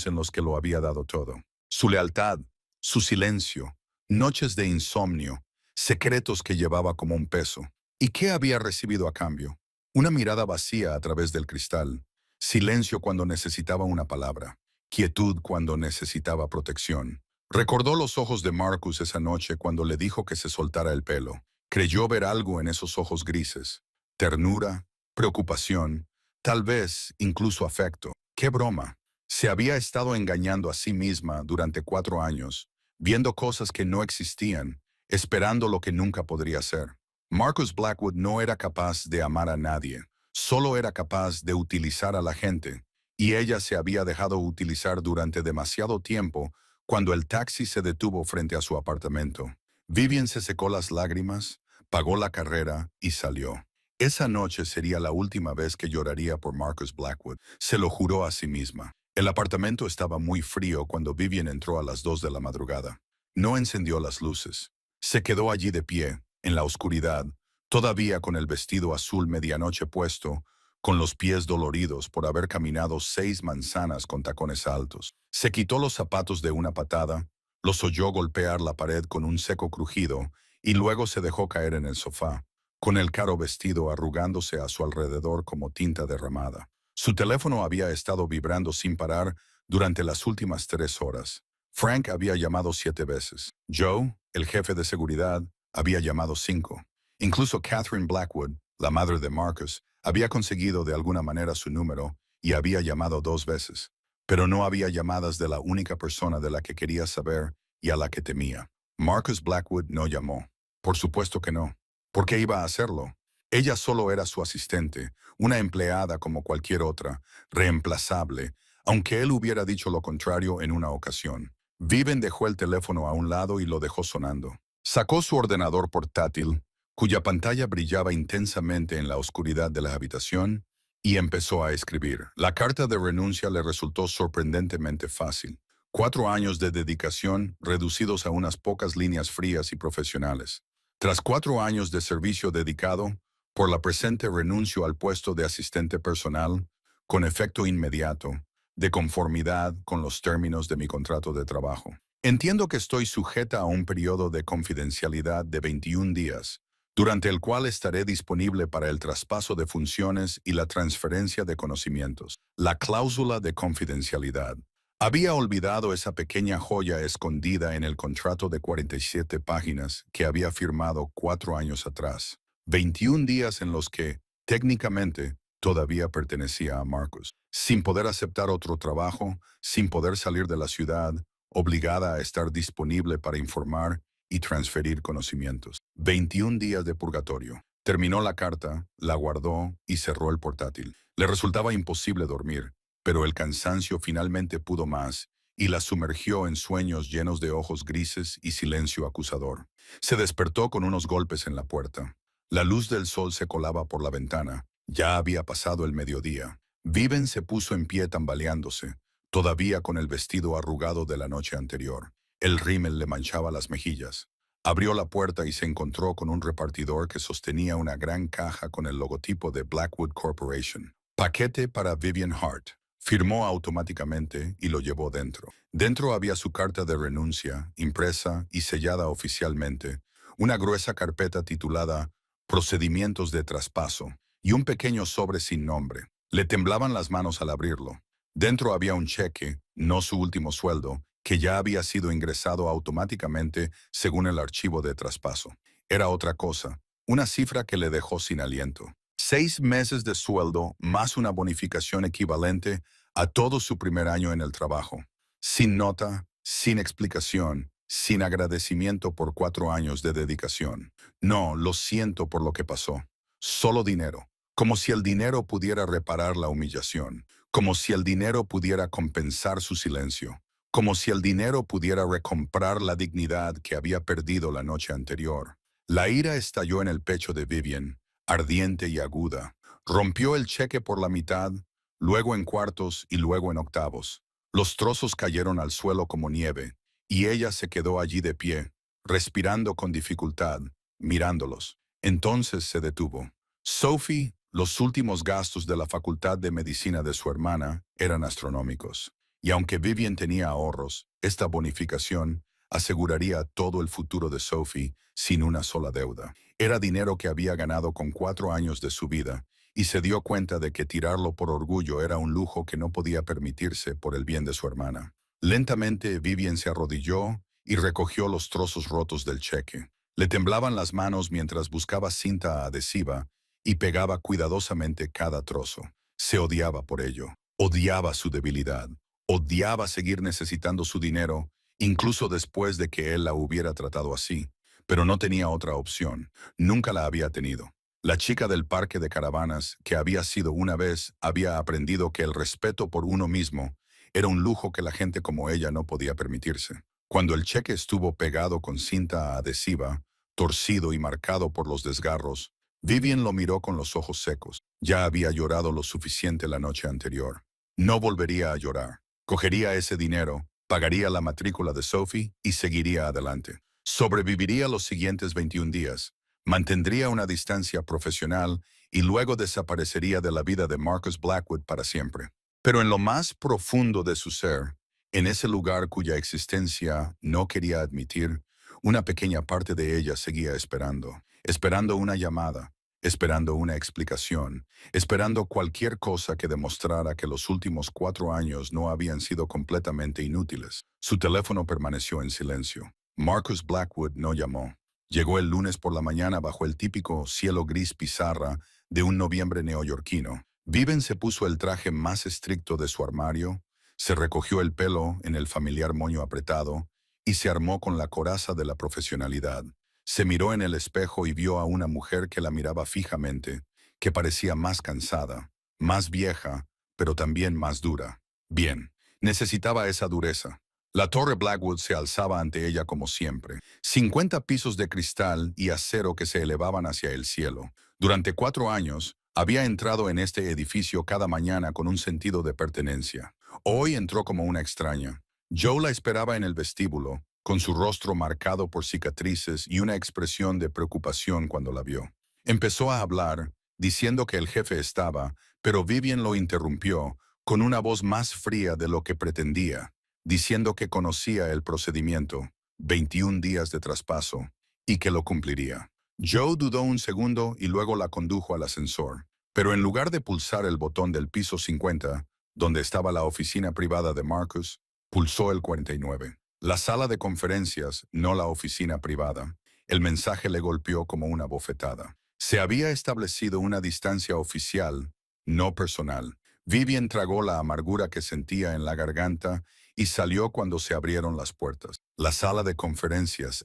en los que lo había dado todo. Su lealtad, su silencio, noches de insomnio, secretos que llevaba como un peso. ¿Y qué había recibido a cambio? Una mirada vacía a través del cristal, silencio cuando necesitaba una palabra, quietud cuando necesitaba protección. Recordó los ojos de Marcus esa noche cuando le dijo que se soltara el pelo. Creyó ver algo en esos ojos grises. Ternura, preocupación, tal vez incluso afecto. ¡Qué broma! Se había estado engañando a sí misma durante 4 años, viendo cosas que no existían, esperando lo que nunca podría ser. Marcus Blackwood no era capaz de amar a nadie, solo era capaz de utilizar a la gente, y ella se había dejado utilizar durante demasiado tiempo cuando el taxi se detuvo frente a su apartamento. Vivian se secó las lágrimas, pagó la carrera y salió. Esa noche sería la última vez que lloraría por Marcus Blackwood, se lo juró a sí misma. El apartamento estaba muy frío cuando Vivian entró a las 2 de la madrugada. No encendió las luces. Se quedó allí de pie, en la oscuridad, todavía con el vestido azul medianoche puesto, con los pies doloridos por haber caminado 6 manzanas con tacones altos. Se quitó los zapatos de una patada, los oyó golpear la pared con un seco crujido y luego se dejó caer en el sofá, con el caro vestido arrugándose a su alrededor como tinta derramada. Su teléfono había estado vibrando sin parar durante las últimas 3 horas. Frank había llamado 7 veces. Joe, el jefe de seguridad, había llamado 5. Incluso Catherine Blackwood, la madre de Marcus, había conseguido de alguna manera su número y había llamado 2 veces. Pero no había llamadas de la única persona de la que quería saber y a la que temía. Marcus Blackwood no llamó. Por supuesto que no. ¿Por qué iba a hacerlo? Ella solo era su asistente, una empleada como cualquier otra, reemplazable, aunque él hubiera dicho lo contrario en una ocasión. Viven dejó el teléfono a un lado y lo dejó sonando. Sacó su ordenador portátil, cuya pantalla brillaba intensamente en la oscuridad de la habitación, y empezó a escribir. La carta de renuncia le resultó sorprendentemente fácil. 4 años de dedicación reducidos a unas pocas líneas frías y profesionales. Tras 4 años de servicio dedicado, por la presente renuncio al puesto de asistente personal, con efecto inmediato, de conformidad con los términos de mi contrato de trabajo. Entiendo que estoy sujeta a un periodo de confidencialidad de 21 días, durante el cual estaré disponible para el traspaso de funciones y la transferencia de conocimientos. La cláusula de confidencialidad. Había olvidado esa pequeña joya escondida en el contrato de 47 páginas que había firmado 4 años atrás. 21 días en los que, técnicamente, todavía pertenecía a Marcus. Sin poder aceptar otro trabajo, sin poder salir de la ciudad, obligada a estar disponible para informar y transferir conocimientos. 21 días de purgatorio. Terminó la carta, la guardó y cerró el portátil. Le resultaba imposible dormir, pero el cansancio finalmente pudo más y la sumergió en sueños llenos de ojos grises y silencio acusador. Se despertó con unos golpes en la puerta. La luz del sol se colaba por la ventana. Ya había pasado el mediodía. Viven se puso en pie tambaleándose, todavía con el vestido arrugado de la noche anterior. El rímel le manchaba las mejillas. Abrió la puerta y se encontró con un repartidor que sostenía una gran caja con el logotipo de Blackwood Corporation. Paquete para Vivian Hart. Firmó automáticamente y lo llevó dentro. Dentro había su carta de renuncia, impresa y sellada oficialmente, una gruesa carpeta titulada Procedimientos de traspaso y un pequeño sobre sin nombre. Le temblaban las manos al abrirlo. Dentro había un cheque, no su último sueldo, que ya había sido ingresado automáticamente según el archivo de traspaso. Era otra cosa, una cifra que le dejó sin aliento. 6 meses de sueldo más una bonificación equivalente a todo su primer año en el trabajo. Sin nota, sin explicación, sin agradecimiento por 4 años de dedicación. No, lo siento por lo que pasó. Solo dinero. Como si el dinero pudiera reparar la humillación. Como si el dinero pudiera compensar su silencio. Como si el dinero pudiera recomprar la dignidad que había perdido la noche anterior. La ira estalló en el pecho de Vivian, ardiente y aguda. Rompió el cheque por la mitad, luego en cuartos y luego en octavos. Los trozos cayeron al suelo como nieve, y ella se quedó allí de pie, respirando con dificultad, mirándolos. Entonces se detuvo. Sophie, los últimos gastos de la Facultad de Medicina de su hermana eran astronómicos. Y aunque Vivian tenía ahorros, esta bonificación aseguraría todo el futuro de Sophie sin una sola deuda. Era dinero que había ganado con 4 años de su vida, y se dio cuenta de que tirarlo por orgullo era un lujo que no podía permitirse por el bien de su hermana. Lentamente Vivian se arrodilló y recogió los trozos rotos del cheque. Le temblaban las manos mientras buscaba cinta adhesiva y pegaba cuidadosamente cada trozo. Se odiaba por ello. Odiaba su debilidad. Odiaba seguir necesitando su dinero, incluso después de que él la hubiera tratado así. Pero no tenía otra opción. Nunca la había tenido. La chica del parque de caravanas, que había sido una vez, había aprendido que el respeto por uno mismo era un lujo que la gente como ella no podía permitirse. Cuando el cheque estuvo pegado con cinta adhesiva, torcido y marcado por los desgarros, Vivian lo miró con los ojos secos. Ya había llorado lo suficiente la noche anterior. No volvería a llorar. Cogería ese dinero, pagaría la matrícula de Sophie y seguiría adelante. Sobreviviría los siguientes 21 días, mantendría una distancia profesional y luego desaparecería de la vida de Marcus Blackwood para siempre. Pero en lo más profundo de su ser, en ese lugar cuya existencia no quería admitir, una pequeña parte de ella seguía esperando, esperando una llamada, esperando una explicación, esperando cualquier cosa que demostrara que los últimos 4 años no habían sido completamente inútiles. Su teléfono permaneció en silencio. Marcus Blackwood no llamó. Llegó el lunes por la mañana bajo el típico cielo gris pizarra de un noviembre neoyorquino. Viven se puso el traje más estricto de su armario, se recogió el pelo en el familiar moño apretado y se armó con la coraza de la profesionalidad. Se miró en el espejo y vio a una mujer que la miraba fijamente, que parecía más cansada, más vieja, pero también más dura. Bien, necesitaba esa dureza. La torre Blackwood se alzaba ante ella como siempre, 50 pisos de cristal y acero que se elevaban hacia el cielo. Durante 4 años, había entrado en este edificio cada mañana con un sentido de pertenencia. Hoy entró como una extraña. Joe la esperaba en el vestíbulo, con su rostro marcado por cicatrices y una expresión de preocupación cuando la vio. Empezó a hablar, diciendo que el jefe estaba, pero Vivian lo interrumpió, con una voz más fría de lo que pretendía, diciendo que conocía el procedimiento, 21 días de traspaso, y que lo cumpliría. Joe dudó un segundo y luego la condujo al ascensor, pero en lugar de pulsar el botón del piso 50, donde estaba la oficina privada de Marcus, pulsó el 49. La sala de conferencias, no la oficina privada. El mensaje le golpeó como una bofetada. Se había establecido una distancia oficial, no personal. Vivian tragó la amargura que sentía en la garganta y salió cuando se abrieron las puertas. La sala de conferencias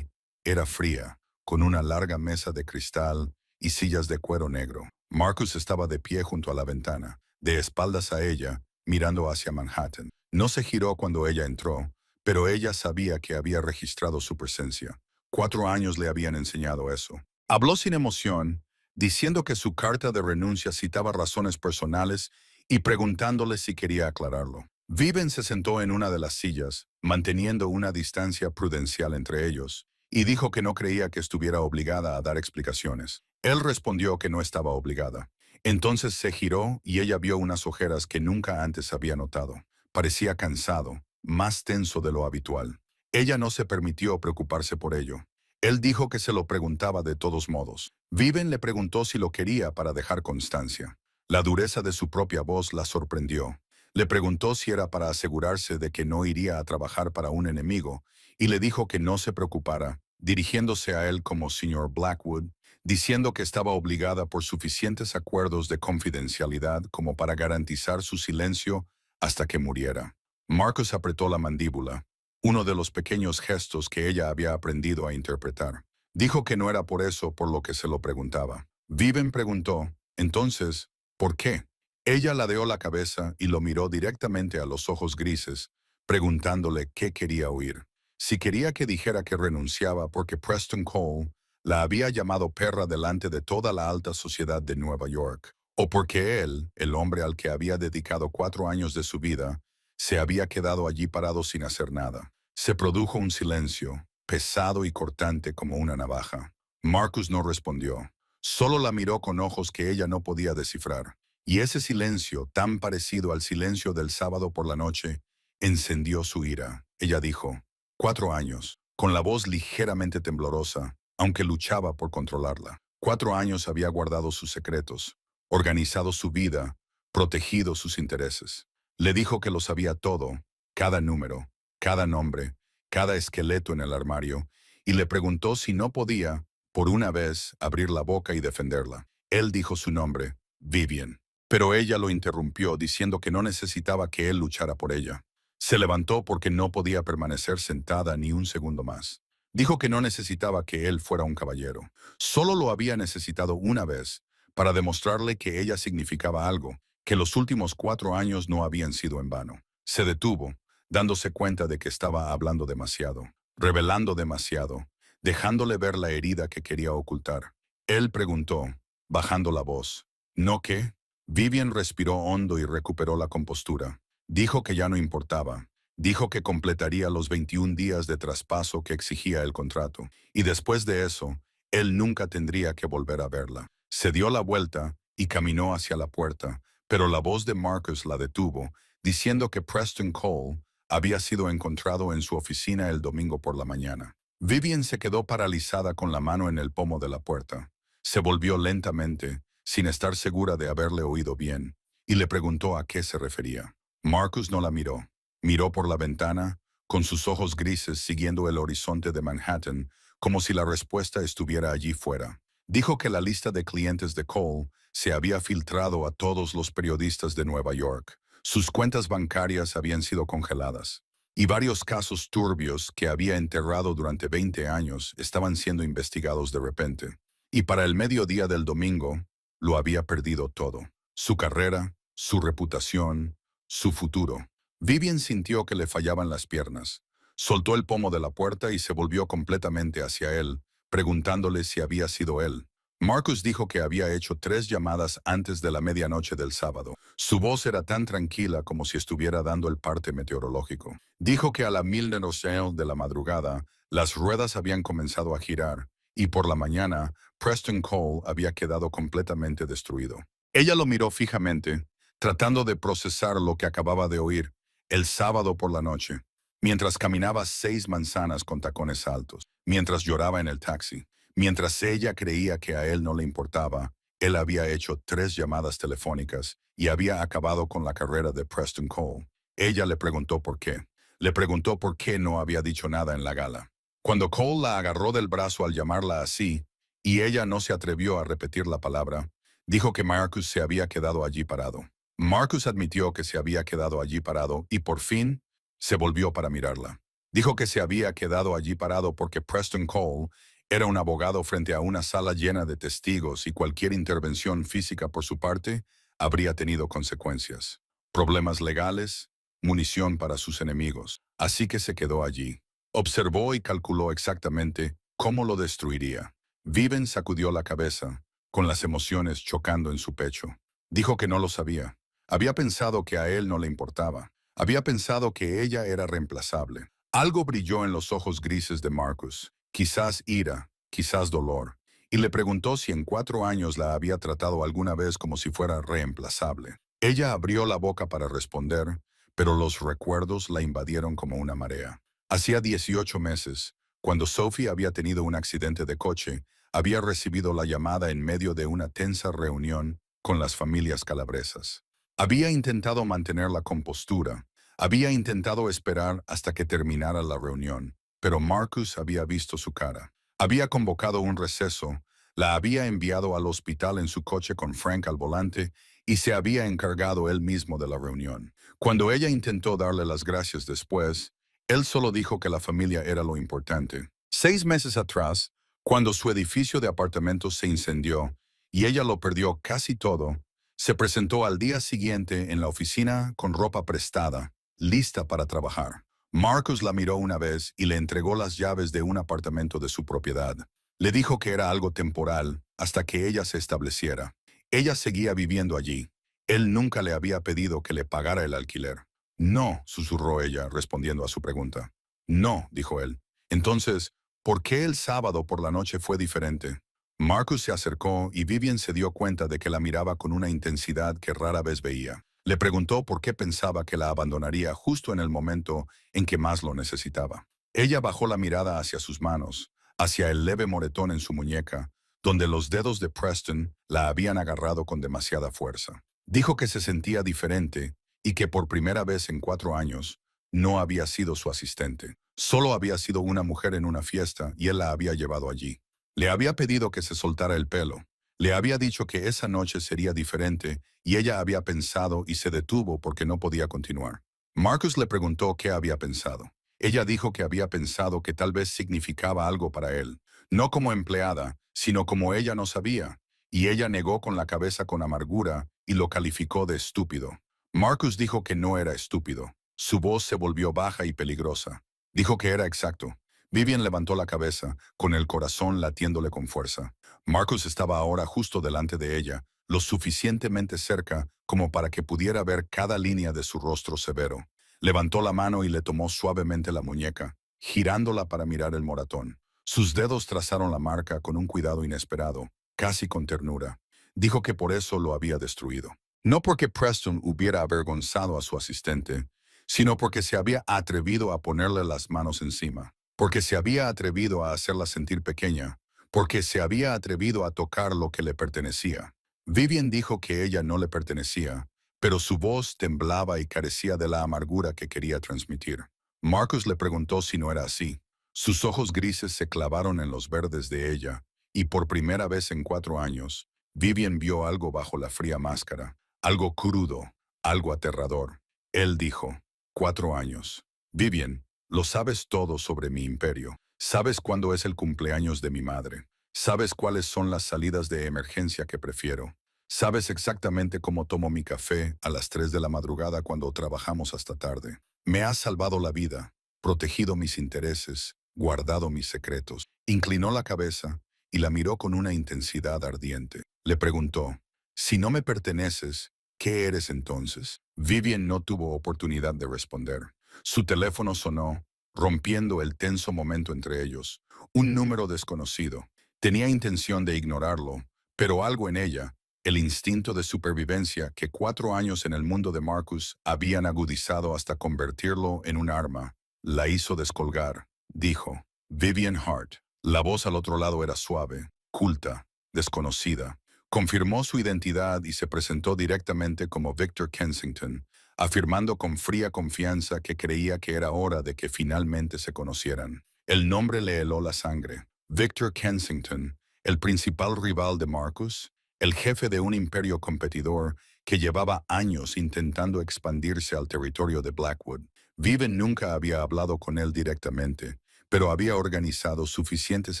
era fría, con una larga mesa de cristal y sillas de cuero negro. Marcus estaba de pie junto a la ventana, de espaldas a ella, mirando hacia Manhattan. No se giró cuando ella entró, pero ella sabía que había registrado su presencia. 4 años le habían enseñado eso. Habló sin emoción, diciendo que su carta de renuncia citaba razones personales y preguntándole si quería aclararlo. Viven se sentó en una de las sillas, manteniendo una distancia prudencial entre ellos, y dijo que no creía que estuviera obligada a dar explicaciones. Él respondió que no estaba obligada. Entonces se giró y ella vio unas ojeras que nunca antes había notado. Parecía cansado, más tenso de lo habitual. Ella no se permitió preocuparse por ello. Él dijo que se lo preguntaba de todos modos. Viven le preguntó si lo quería para dejar constancia. La dureza de su propia voz la sorprendió. Le preguntó si era para asegurarse de que no iría a trabajar para un enemigo, y le dijo que no se preocupara, dirigiéndose a él como señor Blackwood, diciendo que estaba obligada por suficientes acuerdos de confidencialidad como para garantizar su silencio hasta que muriera. Marcus apretó la mandíbula, uno de los pequeños gestos que ella había aprendido a interpretar. Dijo que no era por eso por lo que se lo preguntaba. Viven preguntó, entonces, ¿por qué? Ella ladeó la cabeza y lo miró directamente a los ojos grises, preguntándole qué quería oír. Si quería que dijera que renunciaba porque Preston Cole la había llamado perra delante de toda la alta sociedad de Nueva York, o porque él, el hombre al que había dedicado 4 años de su vida, se había quedado allí parado sin hacer nada. Se produjo un silencio, pesado y cortante como una navaja. Marcus no respondió. Solo la miró con ojos que ella no podía descifrar. Y ese silencio, tan parecido al silencio del sábado por la noche, encendió su ira. Ella dijo, 4 años, con la voz ligeramente temblorosa, aunque luchaba por controlarla. 4 años había guardado sus secretos, organizado su vida, protegido sus intereses. Le dijo que lo sabía todo, cada número, cada nombre, cada esqueleto en el armario, y le preguntó si no podía, por una vez, abrir la boca y defenderla. Él dijo su nombre, Vivian. Pero ella lo interrumpió diciendo que no necesitaba que él luchara por ella. Se levantó porque no podía permanecer sentada ni un segundo más. Dijo que no necesitaba que él fuera un caballero. Solo lo había necesitado una vez, para demostrarle que ella significaba algo, que los últimos 4 años no habían sido en vano. Se detuvo, dándose cuenta de que estaba hablando demasiado, revelando demasiado, dejándole ver la herida que quería ocultar. Él preguntó, bajando la voz, ¿no qué? Vivian respiró hondo y recuperó la compostura. Dijo que ya no importaba. Dijo que completaría los 21 días de traspaso que exigía el contrato. Y después de eso, él nunca tendría que volver a verla. Se dio la vuelta y caminó hacia la puerta, pero la voz de Marcus la detuvo, diciendo que Preston Cole había sido encontrado en su oficina el domingo por la mañana. Vivian se quedó paralizada con la mano en el pomo de la puerta. Se volvió lentamente, sin estar segura de haberle oído bien, y le preguntó a qué se refería. Marcus no la miró. Miró por la ventana, con sus ojos grises siguiendo el horizonte de Manhattan, como si la respuesta estuviera allí fuera. Dijo que la lista de clientes de Cole se había filtrado a todos los periodistas de Nueva York. Sus cuentas bancarias habían sido congeladas. Y varios casos turbios que había enterrado durante 20 años estaban siendo investigados de repente. Y para el mediodía del domingo, lo había perdido todo. Su carrera, su reputación, su futuro. Vivian sintió que le fallaban las piernas. Soltó el pomo de la puerta y se volvió completamente hacia él, preguntándole si había sido él. Marcus dijo que había hecho 3 llamadas antes de la medianoche del sábado. Su voz era tan tranquila como si estuviera dando el parte meteorológico. Dijo que a la 1000 de la madrugada, las ruedas habían comenzado a girar, y por la mañana, Preston Cole había quedado completamente destruido. Ella lo miró fijamente, tratando de procesar lo que acababa de oír el sábado por la noche, mientras caminaba 6 manzanas con tacones altos, mientras lloraba en el taxi, mientras ella creía que a él no le importaba. Él había hecho 3 llamadas telefónicas y había acabado con la carrera de Preston Cole. Ella le preguntó por qué. Le preguntó por qué no había dicho nada en la gala. Cuando Cole la agarró del brazo al llamarla así, y ella no se atrevió a repetir la palabra, dijo que Marcus se había quedado allí parado. Marcus admitió que se había quedado allí parado y por fin se volvió para mirarla. Dijo que se había quedado allí parado porque Preston Cole era un abogado frente a una sala llena de testigos y cualquier intervención física por su parte habría tenido consecuencias. Problemas legales, munición para sus enemigos. Así que se quedó allí. Observó y calculó exactamente cómo lo destruiría. Viven sacudió la cabeza, con las emociones chocando en su pecho. Dijo que no lo sabía. Había pensado que a él no le importaba. Había pensado que ella era reemplazable. Algo brilló en los ojos grises de Marcus, quizás ira, quizás dolor, y le preguntó si en 4 años la había tratado alguna vez como si fuera reemplazable. Ella abrió la boca para responder, pero los recuerdos la invadieron como una marea. Hacía 18 meses, cuando Sophie había tenido un accidente de coche, había recibido la llamada en medio de una tensa reunión con las familias calabresas. Había intentado mantener la compostura, había intentado esperar hasta que terminara la reunión, pero Marcus había visto su cara. Había convocado un receso, la había enviado al hospital en su coche con Frank al volante y se había encargado él mismo de la reunión. Cuando ella intentó darle las gracias después, él solo dijo que la familia era lo importante. 6 meses atrás, cuando su edificio de apartamentos se incendió y ella lo perdió casi todo, se presentó al día siguiente en la oficina con ropa prestada, lista para trabajar. Marcus la miró una vez y le entregó las llaves de un apartamento de su propiedad. Le dijo que era algo temporal hasta que ella se estableciera. Ella seguía viviendo allí. Él nunca le había pedido que le pagara el alquiler. No, susurró ella, respondiendo a su pregunta. No, dijo él. Entonces, ¿por qué el sábado por la noche fue diferente? Marcus se acercó y Vivian se dio cuenta de que la miraba con una intensidad que rara vez veía. Le preguntó por qué pensaba que la abandonaría justo en el momento en que más lo necesitaba. Ella bajó la mirada hacia sus manos, hacia el leve moretón en su muñeca, donde los dedos de Preston la habían agarrado con demasiada fuerza. Dijo que se sentía diferente y que por primera vez en 4 años no había sido su asistente. Solo había sido una mujer en una fiesta y él la había llevado allí. Le había pedido que se soltara el pelo. Le había dicho que esa noche sería diferente y ella había pensado y se detuvo porque no podía continuar. Marcus le preguntó qué había pensado. Ella dijo que había pensado que tal vez significaba algo para él, no como empleada, sino como ella no sabía, y ella negó con la cabeza con amargura y lo calificó de estúpido. Marcus dijo que no era estúpido. Su voz se volvió baja y peligrosa. Dijo que era exacto. Vivian levantó la cabeza, con el corazón latiéndole con fuerza. Marcus estaba ahora justo delante de ella, lo suficientemente cerca como para que pudiera ver cada línea de su rostro severo. Levantó la mano y le tomó suavemente la muñeca, girándola para mirar el moratón. Sus dedos trazaron la marca con un cuidado inesperado, casi con ternura. Dijo que por eso lo había destruido. No porque Preston hubiera avergonzado a su asistente, sino porque se había atrevido a ponerle las manos encima, porque se había atrevido a hacerla sentir pequeña, porque se había atrevido a tocar lo que le pertenecía. Vivian dijo que ella no le pertenecía, pero su voz temblaba y carecía de la amargura que quería transmitir. Marcus le preguntó si no era así. Sus ojos grises se clavaron en los verdes de ella, y por primera vez en 4 años, Vivian vio algo bajo la fría máscara, algo crudo, algo aterrador. Él dijo, 4 años. Vivian, lo sabes todo sobre mi imperio. Sabes cuándo es el cumpleaños de mi madre. Sabes cuáles son las salidas de emergencia que prefiero. Sabes exactamente cómo tomo mi café a las 3 de la madrugada cuando trabajamos hasta tarde. Me has salvado la vida, protegido mis intereses, guardado mis secretos. Inclinó la cabeza y la miró con una intensidad ardiente. Le preguntó, si no me perteneces, ¿qué eres entonces? Vivian no tuvo oportunidad de responder. Su teléfono sonó, rompiendo el tenso momento entre ellos. Un número desconocido. Tenía intención de ignorarlo, pero algo en ella, el instinto de supervivencia que 4 años en el mundo de Marcus habían agudizado hasta convertirlo en un arma, la hizo descolgar. Dijo, Vivian Hart. La voz al otro lado era suave, culta, desconocida. Confirmó su identidad y se presentó directamente como Victor Kensington, afirmando con fría confianza que creía que era hora de que finalmente se conocieran. El nombre le heló la sangre. Victor Kensington, el principal rival de Marcus, el jefe de un imperio competidor que llevaba años intentando expandirse al territorio de Blackwood. Viven nunca había hablado con él directamente, pero había organizado suficientes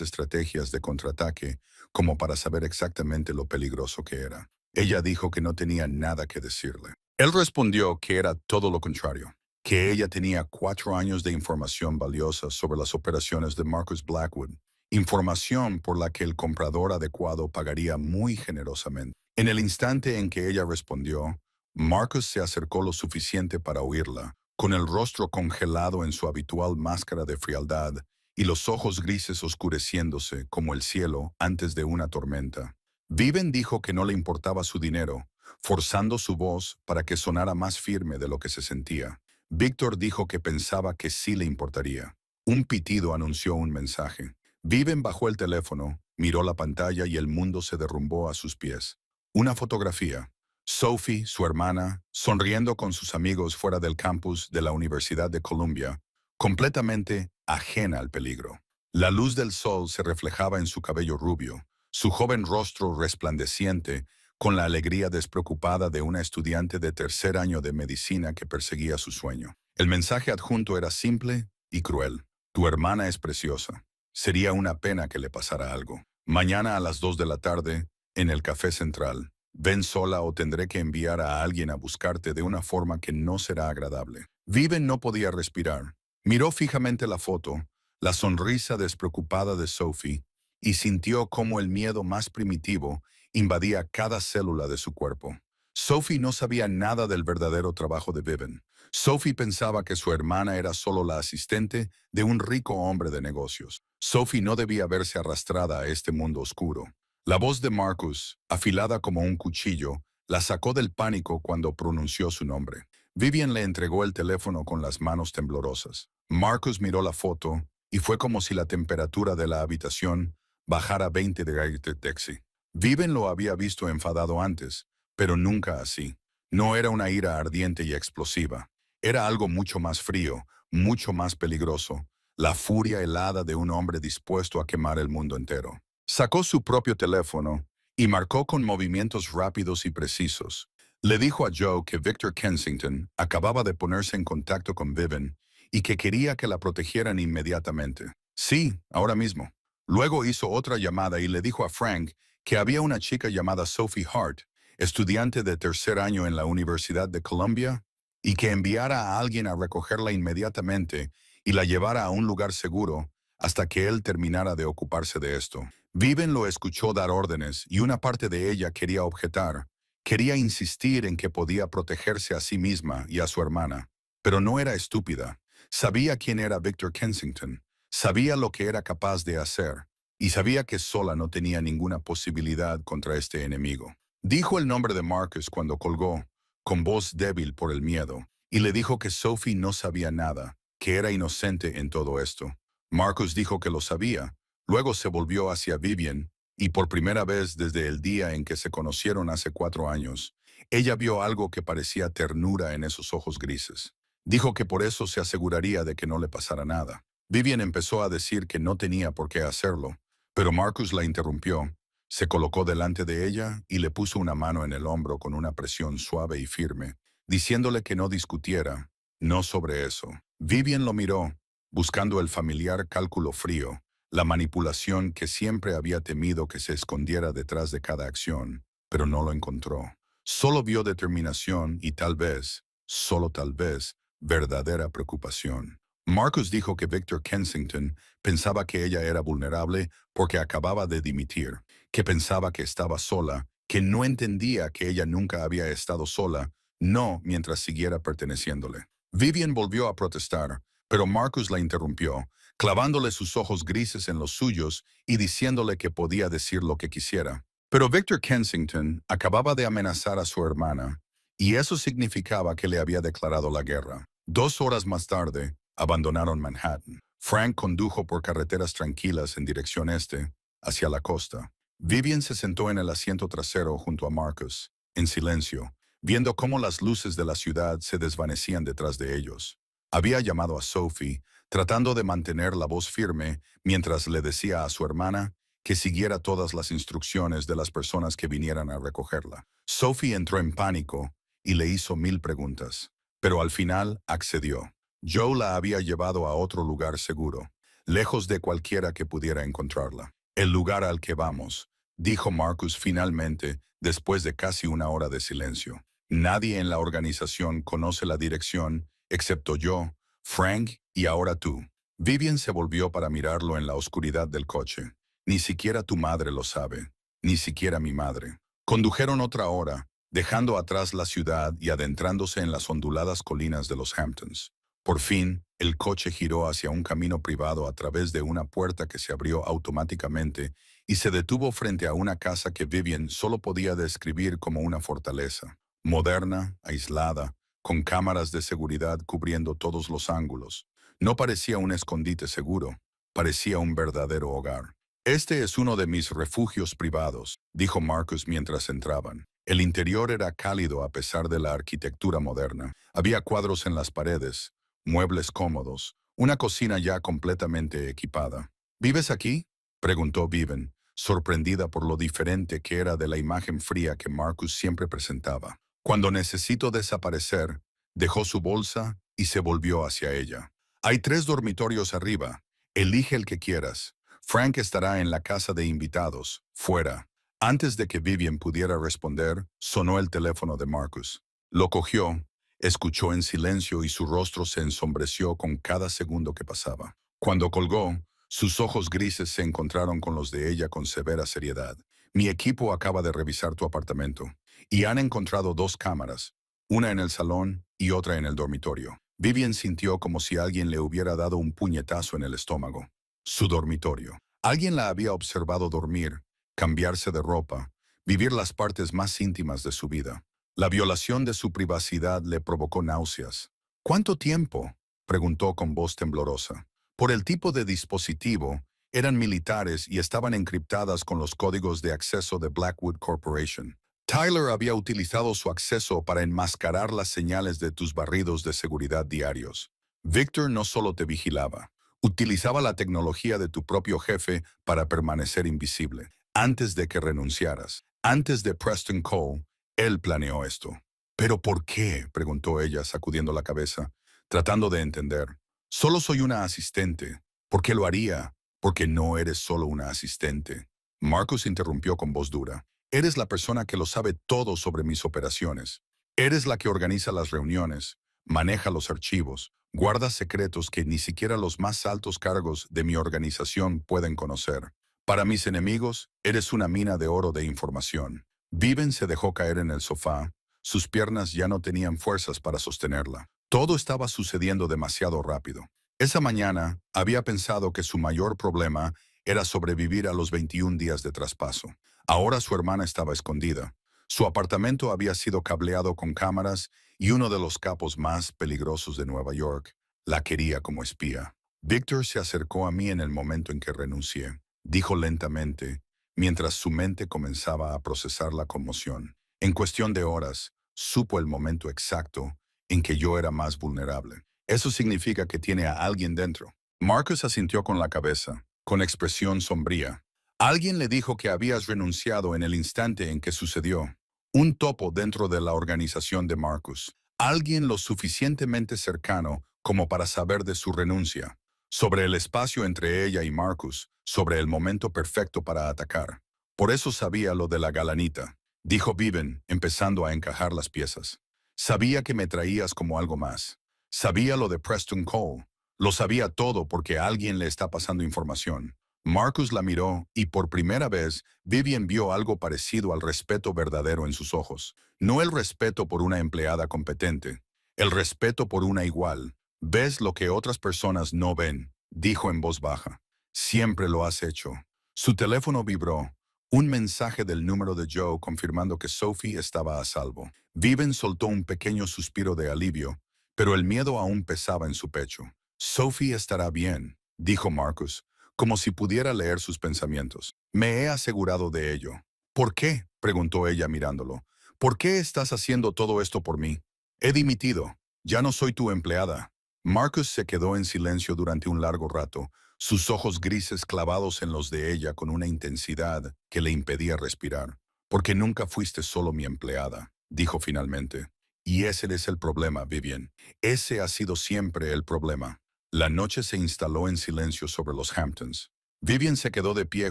estrategias de contraataque como para saber exactamente lo peligroso que era. Ella dijo que no tenía nada que decirle. Él respondió que era todo lo contrario, que ella tenía 4 años de información valiosa sobre las operaciones de Marcus Blackwood, información por la que el comprador adecuado pagaría muy generosamente. En el instante en que ella respondió, Marcus se acercó lo suficiente para oírla, con el rostro congelado en su habitual máscara de frialdad y los ojos grises oscureciéndose como el cielo antes de una tormenta. Viven dijo que no le importaba su dinero, forzando su voz para que sonara más firme de lo que se sentía. Víctor dijo que pensaba que sí le importaría. Un pitido anunció un mensaje. Viven bajó el teléfono, miró la pantalla y el mundo se derrumbó a sus pies. Una fotografía. Sophie, su hermana, sonriendo con sus amigos fuera del campus de la Universidad de Columbia, completamente ajena al peligro. La luz del sol se reflejaba en su cabello rubio, su joven rostro resplandeciente, con la alegría despreocupada de una estudiante de 3er año de medicina que perseguía su sueño. El mensaje adjunto era simple y cruel. Tu hermana es preciosa. Sería una pena que le pasara algo. Mañana a las 2 de la tarde, en el Café Central. Ven sola o tendré que enviar a alguien a buscarte de una forma que no será agradable. Viven no podía respirar. Miró fijamente la foto, la sonrisa despreocupada de Sophie, y sintió cómo el miedo más primitivo invadía cada célula de su cuerpo. Sophie no sabía nada del verdadero trabajo de Viven. Sophie pensaba que su hermana era solo la asistente de un rico hombre de negocios. Sophie no debía verse arrastrada a este mundo oscuro. La voz de Marcus, afilada como un cuchillo, la sacó del pánico cuando pronunció su nombre. Vivian le entregó el teléfono con las manos temblorosas. Marcus miró la foto y fue como si la temperatura de la habitación bajara 20 grados de Celsius. Vivian lo había visto enfadado antes, pero nunca así. No era una ira ardiente y explosiva. Era algo mucho más frío, mucho más peligroso, la furia helada de un hombre dispuesto a quemar el mundo entero. Sacó su propio teléfono y marcó con movimientos rápidos y precisos. Le dijo a Joe que Victor Kensington acababa de ponerse en contacto con Vivian y que quería que la protegieran inmediatamente. Sí, ahora mismo. Luego hizo otra llamada y le dijo a Frank que había una chica llamada Sophie Hart, estudiante de 3er año en la Universidad de Columbia, y que enviara a alguien a recogerla inmediatamente y la llevara a un lugar seguro hasta que él terminara de ocuparse de esto. Vivian lo escuchó dar órdenes y una parte de ella quería objetar. Quería insistir en que podía protegerse a sí misma y a su hermana. Pero no era estúpida. Sabía quién era Victor Kensington. Sabía lo que era capaz de hacer. Y sabía que sola no tenía ninguna posibilidad contra este enemigo. Dijo el nombre de Marcus cuando colgó, con voz débil por el miedo, y le dijo que Sophie no sabía nada, que era inocente en todo esto. Marcus dijo que lo sabía. Luego se volvió hacia Vivian, y por primera vez desde el día en que se conocieron hace 4 años, ella vio algo que parecía ternura en esos ojos grises. Dijo que por eso se aseguraría de que no le pasara nada. Vivian empezó a decir que no tenía por qué hacerlo, pero Marcus la interrumpió. Se colocó delante de ella y le puso una mano en el hombro con una presión suave y firme, diciéndole que no discutiera, no sobre eso. Vivian lo miró, buscando el familiar cálculo frío, la manipulación que siempre había temido que se escondiera detrás de cada acción, pero no lo encontró. Solo vio determinación y tal vez, solo tal vez, verdadera preocupación. Marcus dijo que Victor Kensington pensaba que ella era vulnerable porque acababa de dimitir, que pensaba que estaba sola, que no entendía que ella nunca había estado sola, no mientras siguiera perteneciéndole. Vivian volvió a protestar, pero Marcus la interrumpió, clavándole sus ojos grises en los suyos y diciéndole que podía decir lo que quisiera. Pero Victor Kensington acababa de amenazar a su hermana, y eso significaba que le había declarado la guerra. 2 horas más tarde, abandonaron Manhattan. Frank condujo por carreteras tranquilas en dirección este, hacia la costa. Vivian se sentó en el asiento trasero junto a Marcus, en silencio, viendo cómo las luces de la ciudad se desvanecían detrás de ellos. Había llamado a Sophie, tratando de mantener la voz firme mientras le decía a su hermana que siguiera todas las instrucciones de las personas que vinieran a recogerla. Sophie entró en pánico y le hizo 1000 preguntas, pero al final accedió. Joe la había llevado a otro lugar seguro, lejos de cualquiera que pudiera encontrarla. El lugar al que vamos, dijo Marcus finalmente, después de casi 1 hora de silencio. Nadie en la organización conoce la dirección, excepto yo, Frank y ahora tú. Vivian se volvió para mirarlo en la oscuridad del coche. Ni siquiera tu madre lo sabe, ni siquiera mi madre. Condujeron otra hora, dejando atrás la ciudad y adentrándose en las onduladas colinas de los Hamptons. Por fin, el coche giró hacia un camino privado a través de una puerta que se abrió automáticamente y se detuvo frente a una casa que Vivian solo podía describir como una fortaleza. Moderna, aislada, con cámaras de seguridad cubriendo todos los ángulos. No parecía un escondite seguro, parecía un verdadero hogar. Este es uno de mis refugios privados, dijo Marcus mientras entraban. El interior era cálido a pesar de la arquitectura moderna. Había cuadros en las paredes, muebles cómodos, una cocina ya completamente equipada. ¿Vives aquí?, preguntó Vivian, sorprendida por lo diferente que era de la imagen fría que Marcus siempre presentaba. Cuando necesito desaparecer, dejó su bolsa y se volvió hacia ella. Hay 3 dormitorios arriba. Elige el que quieras. Frank estará en la casa de invitados, fuera. Antes de que Vivian pudiera responder, sonó el teléfono de Marcus. Lo cogió, escuchó en silencio y su rostro se ensombreció con cada segundo que pasaba. Cuando colgó, sus ojos grises se encontraron con los de ella con severa seriedad. Mi equipo acaba de revisar tu apartamento y han encontrado 2 cámaras, una en el salón y otra en el dormitorio. Vivian sintió como si alguien le hubiera dado un puñetazo en el estómago. Su dormitorio. Alguien la había observado dormir, cambiarse de ropa, vivir las partes más íntimas de su vida. La violación de su privacidad le provocó náuseas. ¿Cuánto tiempo?, preguntó con voz temblorosa. Por el tipo de dispositivo, eran militares y estaban encriptadas con los códigos de acceso de Blackwood Corporation. Tyler había utilizado su acceso para enmascarar las señales de tus barridos de seguridad diarios. Victor no solo te vigilaba, utilizaba la tecnología de tu propio jefe para permanecer invisible. Antes de que renunciaras, antes de Preston Cole, él planeó esto. ¿Pero por qué?, preguntó ella, sacudiendo la cabeza, tratando de entender. Solo soy una asistente. ¿Por qué lo haría? Porque no eres solo una asistente. Marcus interrumpió con voz dura. Eres la persona que lo sabe todo sobre mis operaciones. Eres la que organiza las reuniones, maneja los archivos, guarda secretos que ni siquiera los más altos cargos de mi organización pueden conocer. Para mis enemigos, eres una mina de oro de información. Viven se dejó caer en el sofá. Sus piernas ya no tenían fuerzas para sostenerla. Todo estaba sucediendo demasiado rápido. Esa mañana había pensado que su mayor problema era sobrevivir a los 21 días de traspaso. Ahora su hermana estaba escondida. Su apartamento había sido cableado con cámaras y uno de los capos más peligrosos de Nueva York la quería como espía. Victor se acercó a mí en el momento en que renuncié, dijo lentamente, mientras su mente comenzaba a procesar la conmoción. En cuestión de horas, supo el momento exacto en que yo era más vulnerable. Eso significa que tiene a alguien dentro. Marcus asintió con la cabeza, con expresión sombría. Alguien le dijo que habías renunciado en el instante en que sucedió. Un topo dentro de la organización de Marcus. Alguien lo suficientemente cercano como para saber de su renuncia. Sobre el espacio entre ella y Marcus, sobre el momento perfecto para atacar. Por eso sabía lo de la galanita, dijo Viven, empezando a encajar las piezas. Sabía que me traías como algo más. Sabía lo de Preston Cole. Lo sabía todo porque alguien le está pasando información. Marcus la miró y por primera vez Vivian vio algo parecido al respeto verdadero en sus ojos. No el respeto por una empleada competente, el respeto por una igual. Ves lo que otras personas no ven, dijo en voz baja. Siempre lo has hecho. Su teléfono vibró. Un mensaje del número de Joe confirmando que Sophie estaba a salvo. Viven soltó un pequeño suspiro de alivio, pero el miedo aún pesaba en su pecho. Sophie estará bien, dijo Marcus, como si pudiera leer sus pensamientos. Me he asegurado de ello. ¿Por qué? Preguntó ella mirándolo. ¿Por qué estás haciendo todo esto por mí? He dimitido. Ya no soy tu empleada. Marcus se quedó en silencio durante un largo rato, sus ojos grises clavados en los de ella con una intensidad que le impedía respirar. Porque nunca fuiste solo mi empleada, dijo finalmente. Y ese es el problema, Vivian. Ese ha sido siempre el problema. La noche se instaló en silencio sobre los Hamptons. Vivian se quedó de pie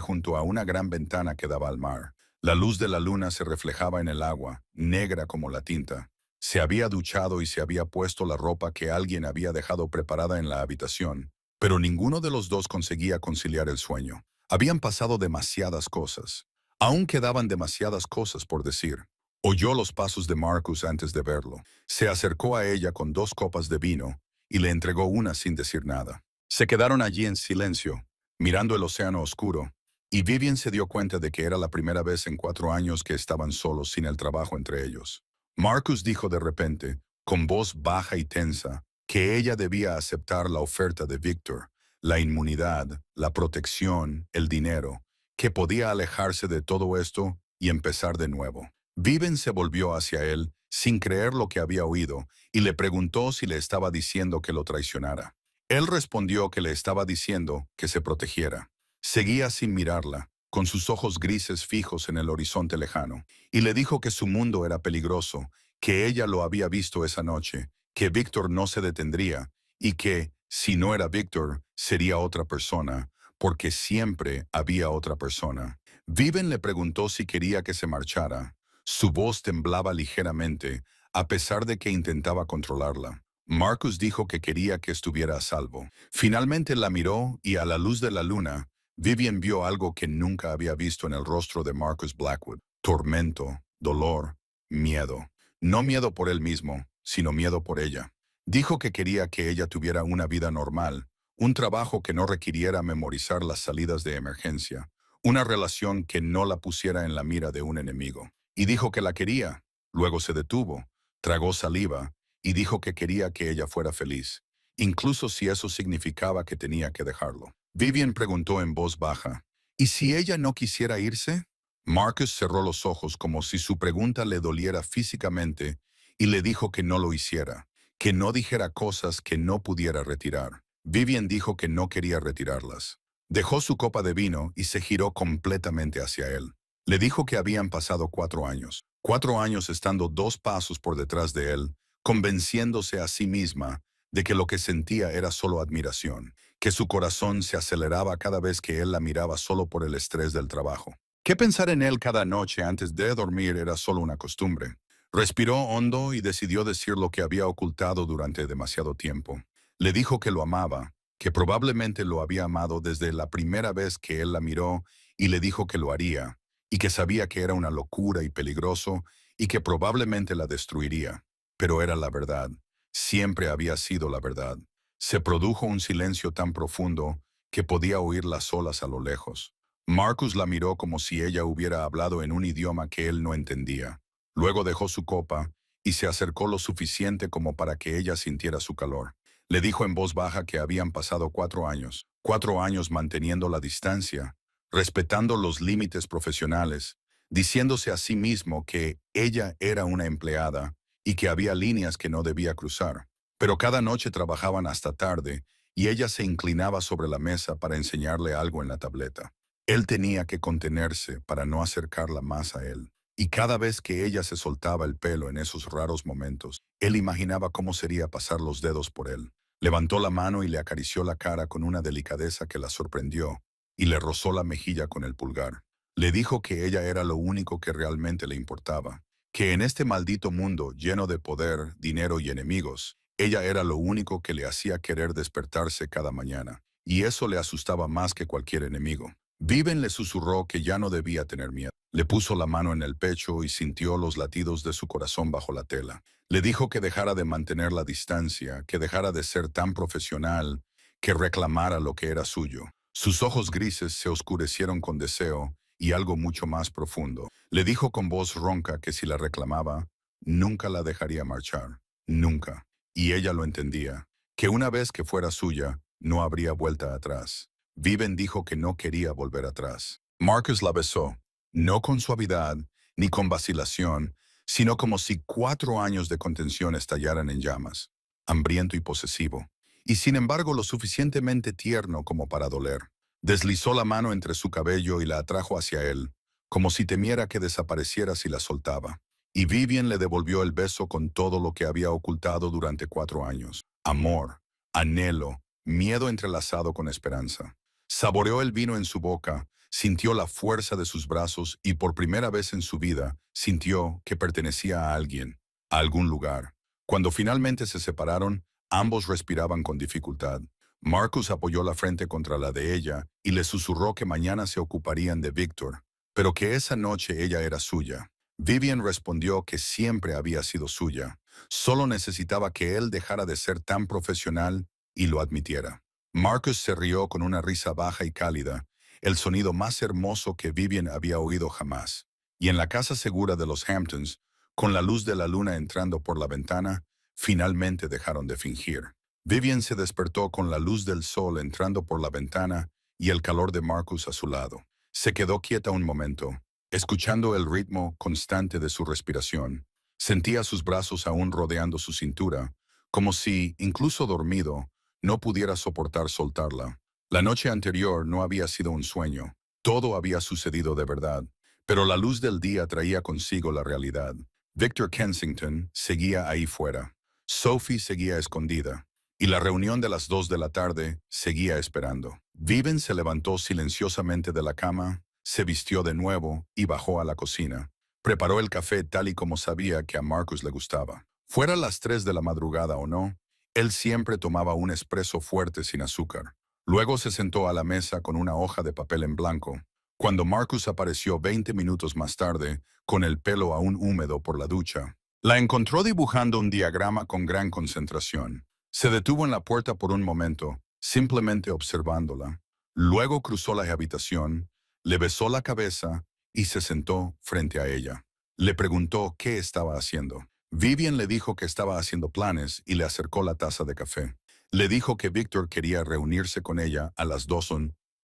junto a una gran ventana que daba al mar. La luz de la luna se reflejaba en el agua, negra como la tinta. Se había duchado y se había puesto la ropa que alguien había dejado preparada en la habitación, pero ninguno de los dos conseguía conciliar el sueño. Habían pasado demasiadas cosas. Aún quedaban demasiadas cosas por decir. Oyó los pasos de Marcus antes de verlo. Se acercó a ella con 2 copas de vino y le entregó una sin decir nada. Se quedaron allí en silencio, mirando el océano oscuro, y Vivian se dio cuenta de que era la primera vez en 4 años que estaban solos sin el trabajo entre ellos. Marcus dijo de repente, con voz baja y tensa, que ella debía aceptar la oferta de Victor, la inmunidad, la protección, el dinero, que podía alejarse de todo esto y empezar de nuevo. Viven se volvió hacia él, sin creer lo que había oído, y le preguntó si le estaba diciendo que lo traicionara. Él respondió que le estaba diciendo que se protegiera. Seguía sin mirarla, con sus ojos grises fijos en el horizonte lejano, y le dijo que su mundo era peligroso, que ella lo había visto esa noche, que Víctor no se detendría, y que, si no era Víctor, sería otra persona, porque siempre había otra persona. Viven le preguntó si quería que se marchara. Su voz temblaba ligeramente, a pesar de que intentaba controlarla. Marcus dijo que quería que estuviera a salvo. Finalmente la miró y a la luz de la luna, Vivian vio algo que nunca había visto en el rostro de Marcus Blackwood. Tormento, dolor, miedo. No miedo por él mismo, sino miedo por ella. Dijo que quería que ella tuviera una vida normal, un trabajo que no requiriera memorizar las salidas de emergencia, una relación que no la pusiera en la mira de un enemigo. Y dijo que la quería. Luego se detuvo, tragó saliva y dijo que quería que ella fuera feliz, incluso si eso significaba que tenía que dejarlo. Vivian preguntó en voz baja, ¿y si ella no quisiera irse? Marcus cerró los ojos como si su pregunta le doliera físicamente y le dijo que no lo hiciera, que no dijera cosas que no pudiera retirar. Vivian dijo que no quería retirarlas. Dejó su copa de vino y se giró completamente hacia él. Le dijo que habían pasado 4 años. 4 años estando 2 pasos por detrás de él, convenciéndose a sí misma de que lo que sentía era solo admiración, que su corazón se aceleraba cada vez que él la miraba solo por el estrés del trabajo. Que pensar en él cada noche antes de dormir era solo una costumbre. Respiró hondo y decidió decir lo que había ocultado durante demasiado tiempo. Le dijo que lo amaba, que probablemente lo había amado desde la primera vez que él la miró y le dijo que lo haría, y que sabía que era una locura y peligroso, y que probablemente la destruiría. Pero era la verdad. Siempre había sido la verdad. Se produjo un silencio tan profundo que podía oír las olas a lo lejos. Marcus la miró como si ella hubiera hablado en un idioma que él no entendía. Luego dejó su copa y se acercó lo suficiente como para que ella sintiera su calor. Le dijo en voz baja que habían pasado 4 años manteniendo la distancia, respetando los límites profesionales, diciéndose a sí mismo que ella era una empleada y que había líneas que no debía cruzar. Pero cada noche trabajaban hasta tarde y ella se inclinaba sobre la mesa para enseñarle algo en la tableta. Él tenía que contenerse para no acercarla más a él. Y cada vez que ella se soltaba el pelo en esos raros momentos, él imaginaba cómo sería pasar los dedos por él. Levantó la mano y le acarició la cara con una delicadeza que la sorprendió, y le rozó la mejilla con el pulgar. Le dijo que ella era lo único que realmente le importaba, que en este maldito mundo lleno de poder, dinero y enemigos, ella era lo único que le hacía querer despertarse cada mañana, y eso le asustaba más que cualquier enemigo. Viven le susurró que ya no debía tener miedo. Le puso la mano en el pecho y sintió los latidos de su corazón bajo la tela. Le dijo que dejara de mantener la distancia, que dejara de ser tan profesional, que reclamara lo que era suyo. Sus ojos grises se oscurecieron con deseo y algo mucho más profundo. Le dijo con voz ronca que si la reclamaba, nunca la dejaría marchar. Nunca. Y ella lo entendía, que una vez que fuera suya, no habría vuelta atrás. Viven dijo que no quería volver atrás. Marcus la besó, no con suavidad ni con vacilación, sino como si 4 años de contención estallaran en llamas, hambriento y posesivo, y sin embargo lo suficientemente tierno como para doler. Deslizó la mano entre su cabello y la atrajo hacia él, como si temiera que desapareciera si la soltaba. Y Vivian le devolvió el beso con todo lo que había ocultado durante 4 años. Amor, anhelo, miedo entrelazado con esperanza. Saboreó el vino en su boca, sintió la fuerza de sus brazos y por primera vez en su vida sintió que pertenecía a alguien, a algún lugar. Cuando finalmente se separaron, ambos respiraban con dificultad. Marcus apoyó la frente contra la de ella y le susurró que mañana se ocuparían de Victor, pero que esa noche ella era suya. Vivian respondió que siempre había sido suya. Solo necesitaba que él dejara de ser tan profesional y lo admitiera. Marcus se rió con una risa baja y cálida, el sonido más hermoso que Vivian había oído jamás. Y en la casa segura de los Hamptons, con la luz de la luna entrando por la ventana, finalmente dejaron de fingir. Vivian se despertó con la luz del sol entrando por la ventana y el calor de Marcus a su lado. Se quedó quieta un momento, escuchando el ritmo constante de su respiración. Sentía sus brazos aún rodeando su cintura, como si, incluso dormido, no pudiera soportar soltarla. La noche anterior no había sido un sueño. Todo había sucedido de verdad, pero la luz del día traía consigo la realidad. Victor Kensington seguía ahí fuera. Sophie seguía escondida. Y la reunión de las 2 de la tarde seguía esperando. Viven se levantó silenciosamente de la cama, se vistió de nuevo y bajó a la cocina. Preparó el café tal y como sabía que a Marcus le gustaba. Fuera las 3 de la madrugada o no, él siempre tomaba un espresso fuerte sin azúcar. Luego se sentó a la mesa con una hoja de papel en blanco. Cuando Marcus apareció 20 minutos más tarde, con el pelo aún húmedo por la ducha, la encontró dibujando un diagrama con gran concentración. Se detuvo en la puerta por un momento, simplemente observándola. Luego cruzó la habitación, le besó la cabeza y se sentó frente a ella. Le preguntó qué estaba haciendo. Vivian le dijo que estaba haciendo planes y le acercó la taza de café. Le dijo que Victor quería reunirse con ella a las 2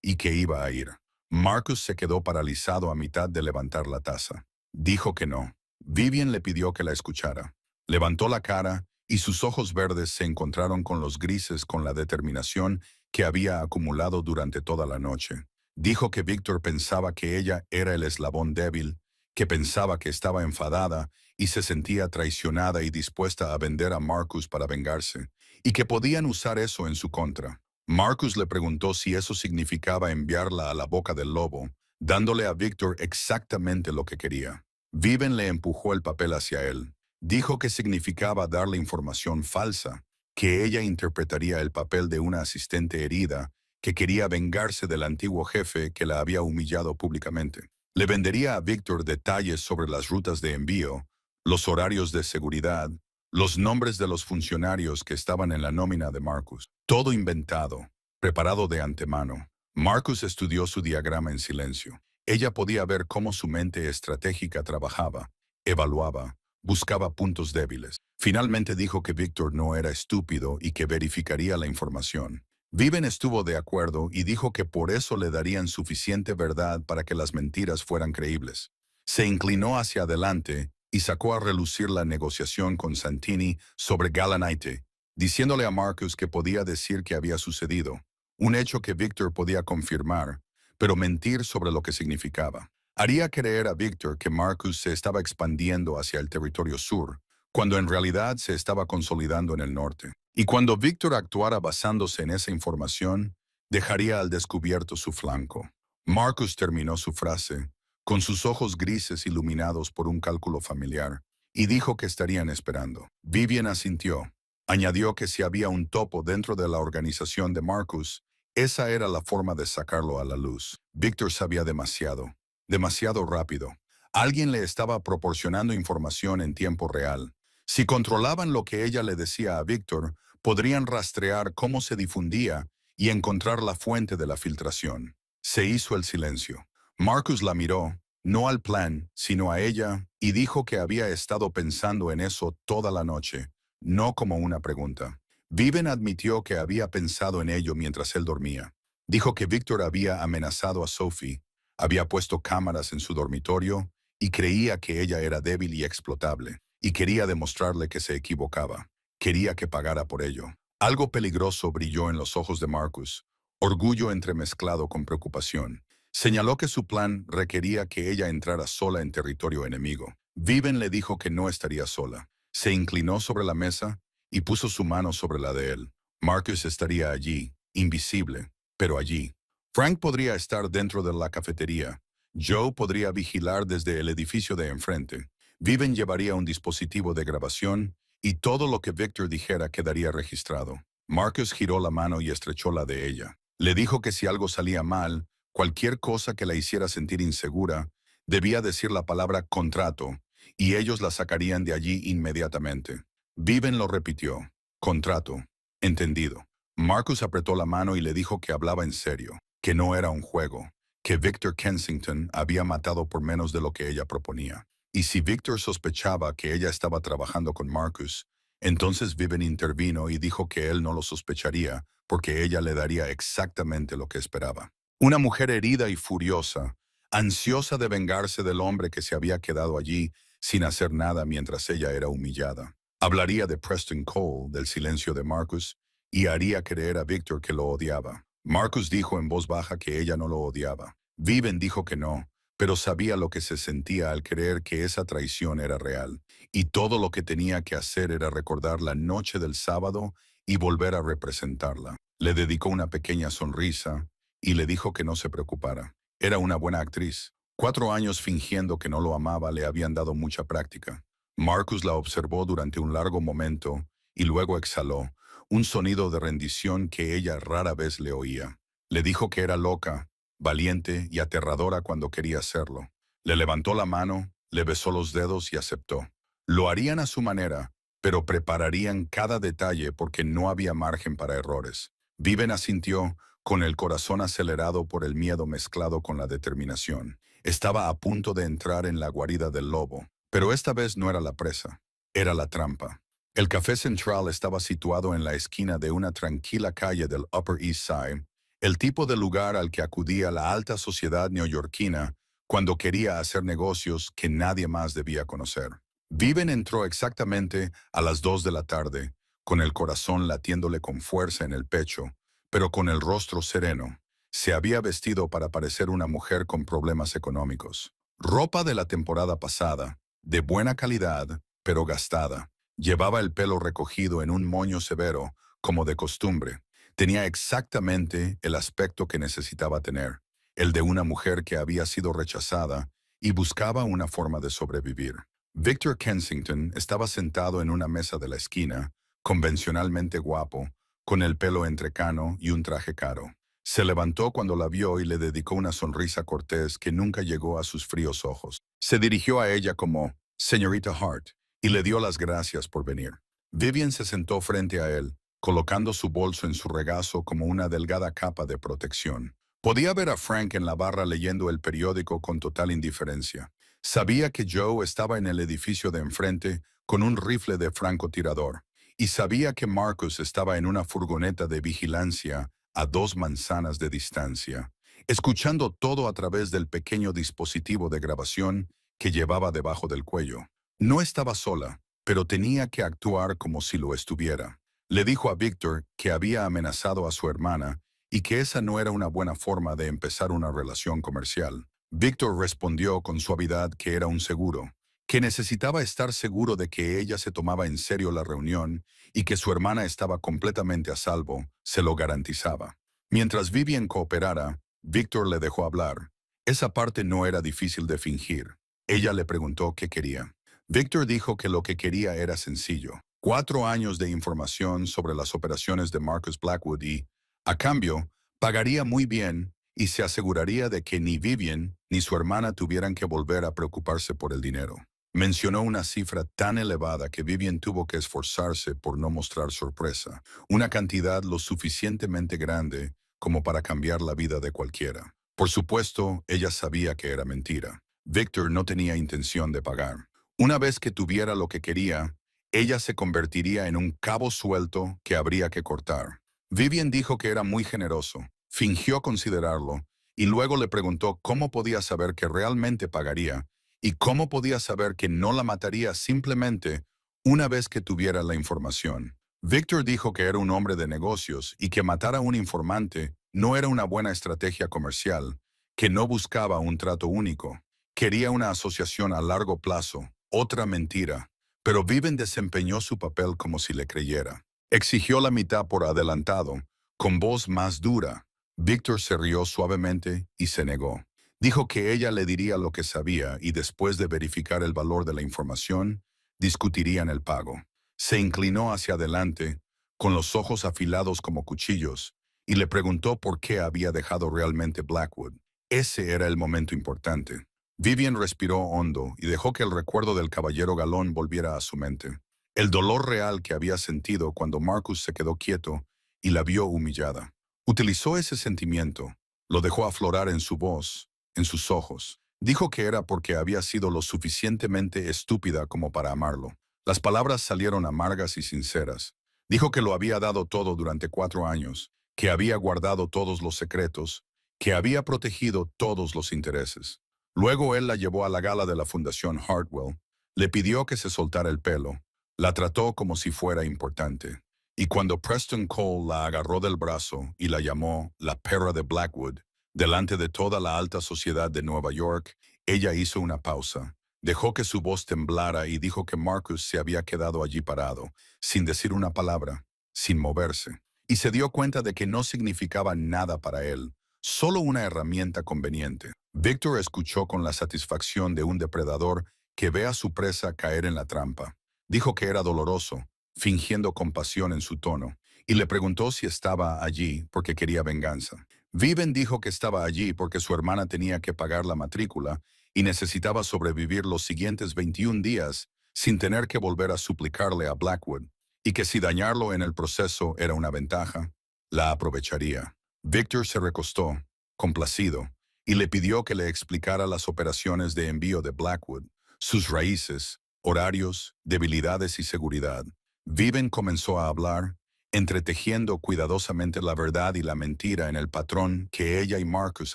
y que iba a ir. Marcus se quedó paralizado a mitad de levantar la taza. Dijo que no. Vivian le pidió que la escuchara. Levantó la cara y sus ojos verdes se encontraron con los grises con la determinación que había acumulado durante toda la noche. Dijo que Victor pensaba que ella era el eslabón débil, que pensaba que estaba enfadada y se sentía traicionada y dispuesta a vender a Marcus para vengarse, y que podían usar eso en su contra. Marcus le preguntó si eso significaba enviarla a la boca del lobo, dándole a Victor exactamente lo que quería. Viven le empujó el papel hacia él. Dijo que significaba darle información falsa, que ella interpretaría el papel de una asistente herida que quería vengarse del antiguo jefe que la había humillado públicamente. Le vendería a Victor detalles sobre las rutas de envío, los horarios de seguridad, los nombres de los funcionarios que estaban en la nómina de Marcus. Todo inventado, preparado de antemano. Marcus estudió su diagrama en silencio. Ella podía ver cómo su mente estratégica trabajaba, evaluaba, buscaba puntos débiles. Finalmente dijo que Victor no era estúpido y que verificaría la información. Viven estuvo de acuerdo y dijo que por eso le darían suficiente verdad para que las mentiras fueran creíbles. Se inclinó hacia adelante y sacó a relucir la negociación con Santini sobre Galanite, diciéndole a Marcus que podía decir que había sucedido, un hecho que Victor podía confirmar, pero mentir sobre lo que significaba. Haría creer a Victor que Marcus se estaba expandiendo hacia el territorio sur, cuando en realidad se estaba consolidando en el norte. Y cuando Victor actuara basándose en esa información, dejaría al descubierto su flanco. Marcus terminó su frase, con sus ojos grises iluminados por un cálculo familiar, y dijo que estarían esperando. Vivian asintió. Añadió que si había un topo dentro de la organización de Marcus, esa era la forma de sacarlo a la luz. Victor sabía demasiado, demasiado rápido. Alguien le estaba proporcionando información en tiempo real. Si controlaban lo que ella le decía a Victor, podrían rastrear cómo se difundía y encontrar la fuente de la filtración. Se hizo el silencio. Marcus la miró, no al plan, sino a ella, y dijo que había estado pensando en eso toda la noche, no como una pregunta. Viven admitió que había pensado en ello mientras él dormía. Dijo que Victor había amenazado a Sophie, había puesto cámaras en su dormitorio y creía que ella era débil y explotable, y quería demostrarle que se equivocaba. Quería que pagara por ello. Algo peligroso brilló en los ojos de Marcus, orgullo entremezclado con preocupación. Señaló que su plan requería que ella entrara sola en territorio enemigo. Viven le dijo que no estaría sola. Se inclinó sobre la mesa y puso su mano sobre la de él. Marcus estaría allí, invisible, pero allí. Frank podría estar dentro de la cafetería. Joe podría vigilar desde el edificio de enfrente. Viven llevaría un dispositivo de grabación y todo lo que Victor dijera quedaría registrado. Marcus giró la mano y estrechó la de ella. Le dijo que si algo salía mal, cualquier cosa que la hiciera sentir insegura, debía decir la palabra contrato, y ellos la sacarían de allí inmediatamente. Viven lo repitió. Contrato. Entendido. Marcus apretó la mano y le dijo que hablaba en serio, que no era un juego, que Victor Kensington había matado por menos de lo que ella proponía. Y si Victor sospechaba que ella estaba trabajando con Marcus, entonces Viven intervino y dijo que él no lo sospecharía porque ella le daría exactamente lo que esperaba. Una mujer herida y furiosa, ansiosa de vengarse del hombre que se había quedado allí sin hacer nada mientras ella era humillada. Hablaría de Preston Cole, del silencio de Marcus, y haría creer a Victor que lo odiaba. Marcus dijo en voz baja que ella no lo odiaba. Viven dijo que no, pero sabía lo que se sentía al creer que esa traición era real, y todo lo que tenía que hacer era recordar la noche del sábado y volver a representarla. Le dedicó una pequeña sonrisa y le dijo que no se preocupara. Era una buena actriz. 4 años fingiendo que no lo amaba le habían dado mucha práctica. Marcus la observó durante un largo momento y luego exhaló, un sonido de rendición que ella rara vez le oía. Le dijo que era loca, valiente y aterradora cuando quería hacerlo. Le levantó la mano, le besó los dedos y aceptó. Lo harían a su manera, pero prepararían cada detalle porque no había margen para errores. Viven asintió, con el corazón acelerado por el miedo mezclado con la determinación. Estaba a punto de entrar en la guarida del lobo, pero esta vez no era la presa, era la trampa. El Café Central estaba situado en la esquina de una tranquila calle del Upper East Side, el tipo de lugar al que acudía la alta sociedad neoyorquina cuando quería hacer negocios que nadie más debía conocer. Viven entró exactamente a las 2 de la tarde, con el corazón latiéndole con fuerza en el pecho, pero con el rostro sereno. Se había vestido para parecer una mujer con problemas económicos. Ropa de la temporada pasada, de buena calidad, pero gastada. Llevaba el pelo recogido en un moño severo, como de costumbre. Tenía exactamente el aspecto que necesitaba tener, el de una mujer que había sido rechazada y buscaba una forma de sobrevivir. Victor Kensington estaba sentado en una mesa de la esquina, convencionalmente guapo, con el pelo entrecano y un traje caro. Se levantó cuando la vio y le dedicó una sonrisa cortés que nunca llegó a sus fríos ojos. Se dirigió a ella como «Señorita Hart» y le dio las gracias por venir. Vivian se sentó frente a él, colocando su bolso en su regazo como una delgada capa de protección. Podía ver a Frank en la barra leyendo el periódico con total indiferencia. Sabía que Joe estaba en el edificio de enfrente con un rifle de francotirador, y sabía que Marcus estaba en una furgoneta de vigilancia a 2 manzanas de distancia, escuchando todo a través del pequeño dispositivo de grabación que llevaba debajo del cuello. No estaba sola, pero tenía que actuar como si lo estuviera. Le dijo a Victor que había amenazado a su hermana y que esa no era una buena forma de empezar una relación comercial. Victor respondió con suavidad que era un seguro, que necesitaba estar seguro de que ella se tomaba en serio la reunión y que su hermana estaba completamente a salvo, se lo garantizaba. Mientras Vivian cooperara, Victor le dejó hablar. Esa parte no era difícil de fingir. Ella le preguntó qué quería. Victor dijo que lo que quería era sencillo: 4 años de información sobre las operaciones de Marcus Blackwood y, a cambio, pagaría muy bien y se aseguraría de que ni Vivian ni su hermana tuvieran que volver a preocuparse por el dinero. Mencionó una cifra tan elevada que Vivian tuvo que esforzarse por no mostrar sorpresa, una cantidad lo suficientemente grande como para cambiar la vida de cualquiera. Por supuesto, ella sabía que era mentira. Victor no tenía intención de pagar. Una vez que tuviera lo que quería, ella se convertiría en un cabo suelto que habría que cortar. Vivian dijo que era muy generoso, fingió considerarlo, y luego le preguntó cómo podía saber que realmente pagaría y cómo podía saber que no la mataría simplemente una vez que tuviera la información. Victor dijo que era un hombre de negocios y que matar a un informante no era una buena estrategia comercial, que no buscaba un trato único, quería una asociación a largo plazo, otra mentira. Pero Vivian desempeñó su papel como si le creyera. Exigió la mitad por adelantado, con voz más dura. Victor se rió suavemente y se negó. Dijo que ella le diría lo que sabía y después de verificar el valor de la información, discutirían el pago. Se inclinó hacia adelante, con los ojos afilados como cuchillos, y le preguntó por qué había dejado realmente Blackwood. Ese era el momento importante. Vivian respiró hondo y dejó que el recuerdo del caballero galón volviera a su mente. El dolor real que había sentido cuando Marcus se quedó quieto y la vio humillada. Utilizó ese sentimiento, lo dejó aflorar en su voz, en sus ojos. Dijo que era porque había sido lo suficientemente estúpida como para amarlo. Las palabras salieron amargas y sinceras. Dijo que lo había dado todo durante 4 años, que había guardado todos los secretos, que había protegido todos los intereses. Luego él la llevó a la gala de la Fundación Hartwell, le pidió que se soltara el pelo, la trató como si fuera importante. Y cuando Preston Cole la agarró del brazo y la llamó la perra de Blackwood, delante de toda la alta sociedad de Nueva York, ella hizo una pausa, dejó que su voz temblara y dijo que Marcus se había quedado allí parado, sin decir una palabra, sin moverse, y se dio cuenta de que no significaba nada para él, solo una herramienta conveniente. Victor escuchó con la satisfacción de un depredador que ve a su presa caer en la trampa. Dijo que era doloroso, fingiendo compasión en su tono, y le preguntó si estaba allí porque quería venganza. Vivian dijo que estaba allí porque su hermana tenía que pagar la matrícula y necesitaba sobrevivir los siguientes 21 días sin tener que volver a suplicarle a Blackwood, y que si dañarlo en el proceso era una ventaja, la aprovecharía. Victor se recostó, complacido, y le pidió que le explicara las operaciones de envío de Blackwood, sus raíces, horarios, debilidades y seguridad. Vivian comenzó a hablar, entretejiendo cuidadosamente la verdad y la mentira en el patrón que ella y Marcus